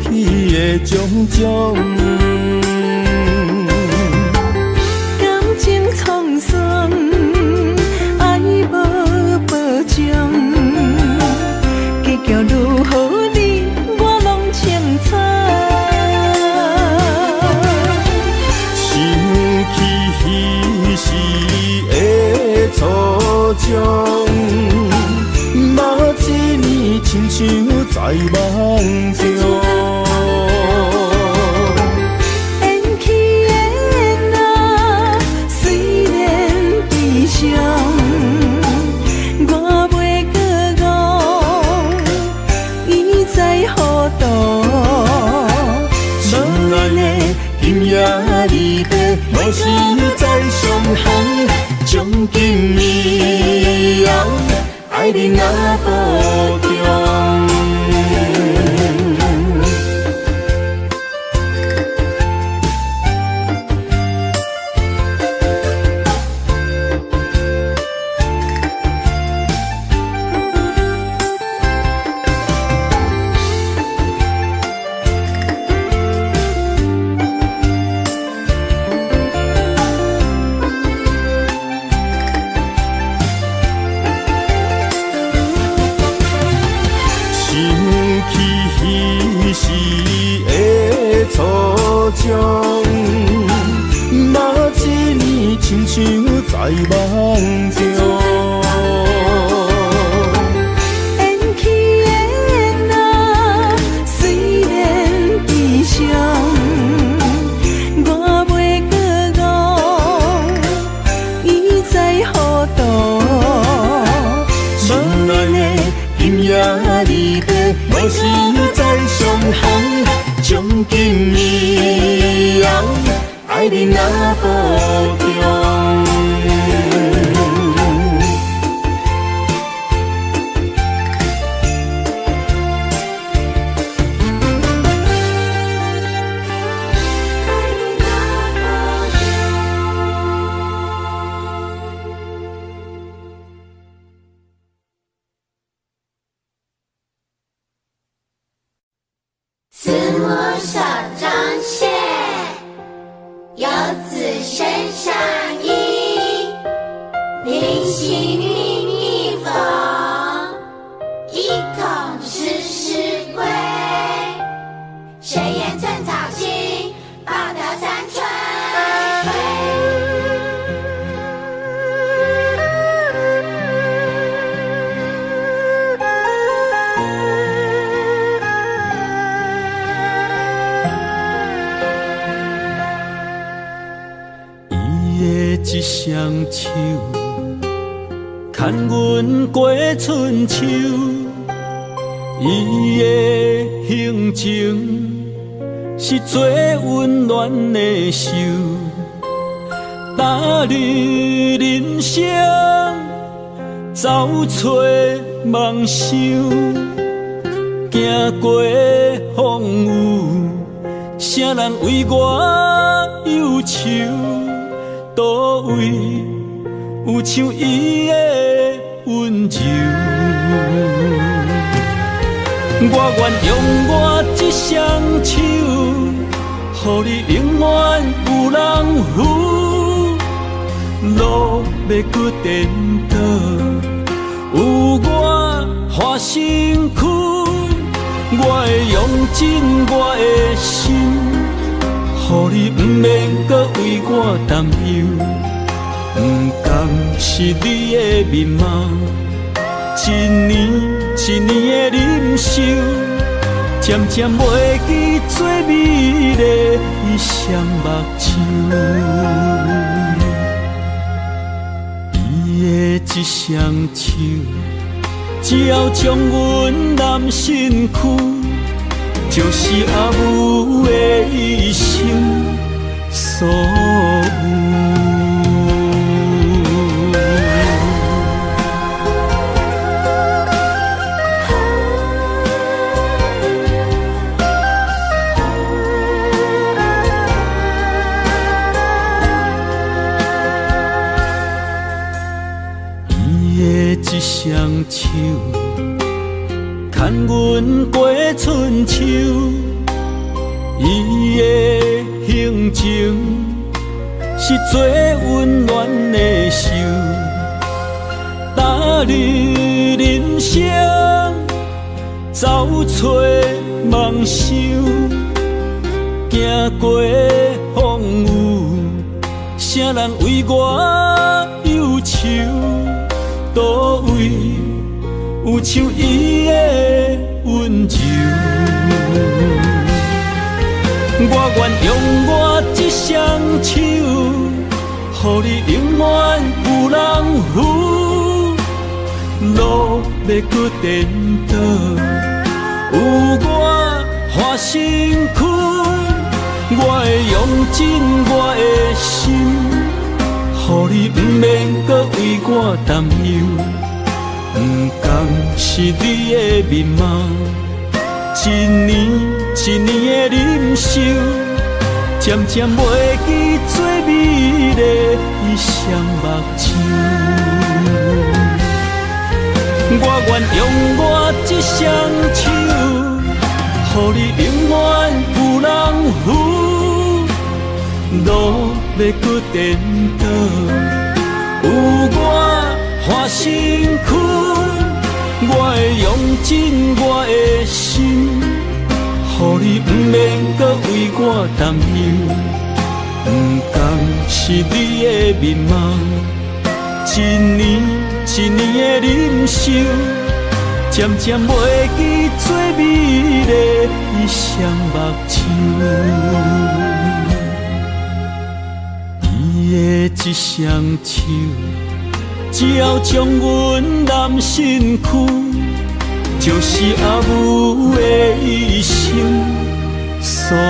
去的种种。感情沧桑，爱无保障，结局如何你我拢清楚。想起彼时的初衷，嘛一年亲像在梦中。缘起的那虽然悲伤，我袂搁讲，伊在何处？心内的今夜离别，无时再相逢。将今暝后，爱你若保重。初衷，嘛一年亲像在梦中。缘起的那虽然悲伤，我袂搁讲，伊在何处？心内的今夜离别，无时再相逢。将今暝后，爱你若保重。慈母手中线，游子身上衣。临行密密缝，意恐迟迟归。谁言寸草心，报得三春晖。一双手，牵阮过春秋。伊的行程是最温暖的手，踏入人生，走出梦想，行过风雨，啥人为我忧愁？倒位有像伊的温柔？我愿用我一双手，予你永远有人扶。路要搁颠倒，有我花身躯。我会用尽我的心，予你不免搁为我担忧。不甘是你的面貌，一年一年的忍受，渐渐袂记最美丽的双目睭。伊的一双手，只要将阮揽身躯，就是阿母的一生所有。一双手，牵阮过春秋。伊的行程是最温暖的手，踏入人生，走出梦想，行过风雨，啥人为我忧愁？倒位有像伊的温柔？我愿用我这双手，予你永远有人扶。路要搁颠倒，有我换身躯。我会用尽我的心，予你不免搁为我担忧。不甘是你的面貌，一年一年的忍受，渐渐袂记最美丽伊双目睭。我愿用我这双手，予你永远有人扶。路要搁颠倒，有我换身躯。我会用尽我的心，予你不免搁为我担忧。不甘是你的面貌，一年一年的忍受，渐渐袂记最美丽伊双目睭。伊的一双手，只要将阮揽身躯，就是阿母的一生所有。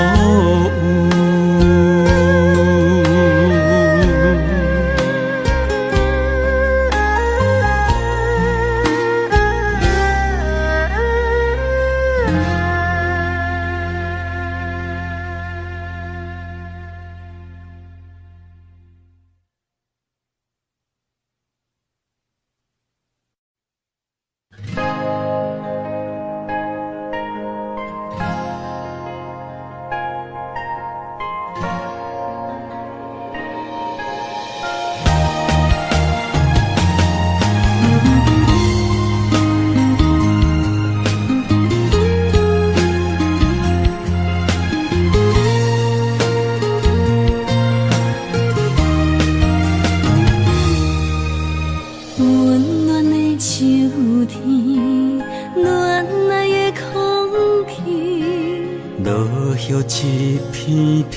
一片片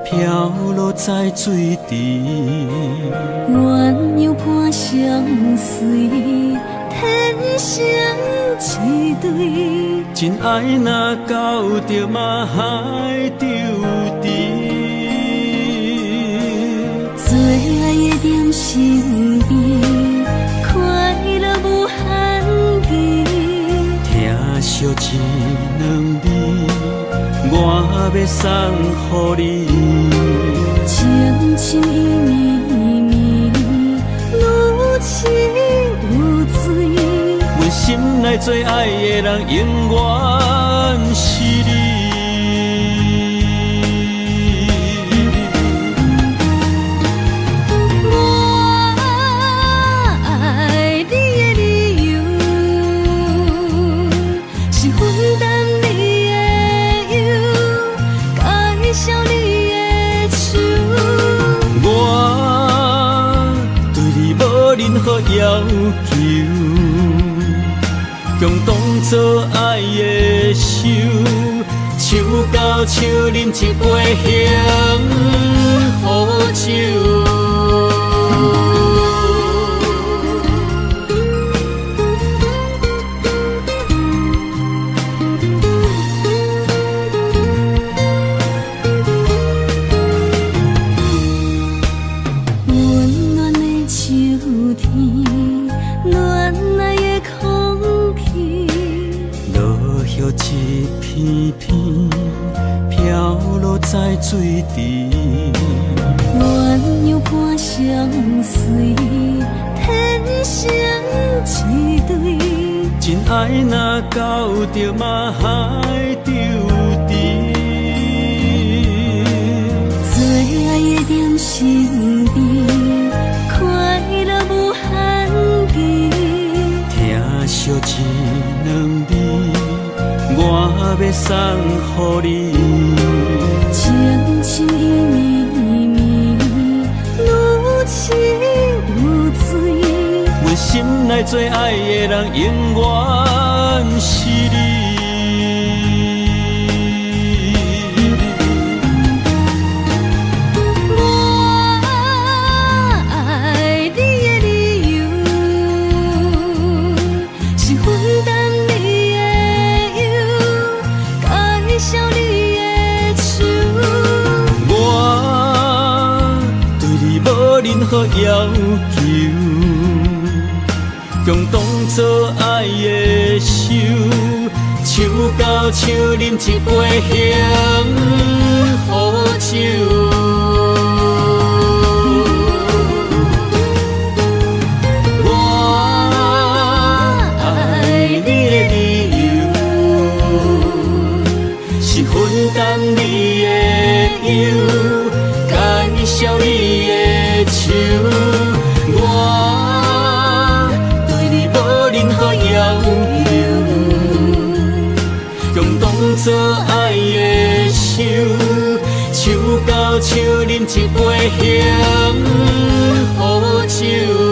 飘落在水池，鸳鸯伴相随，天生一对。真爱若到着嘛海丢低，最爱的点身边，快乐无限期。听惜一两字，我要送予你。情深意绵绵，愈深愈醉。阮心内最爱的人，永远是你。要求，共当作爱的手，手到手饮一杯幸福酒。片片飘落在水池，鸳鸯伴相随，天生一对。真爱若到着嘛海丢低。点身边，快乐无限期。听惜一两字，我要送予你。情深意绵绵，愈深愈醉。阮心内最爱的人，永远是你。任何要求，共当作爱的手，手到手饮一杯幸福酒。我爱你的理由，是分担你的忧，感谢你的。我对你无任何要求，共当作爱的手，手到手饮一杯幸福酒。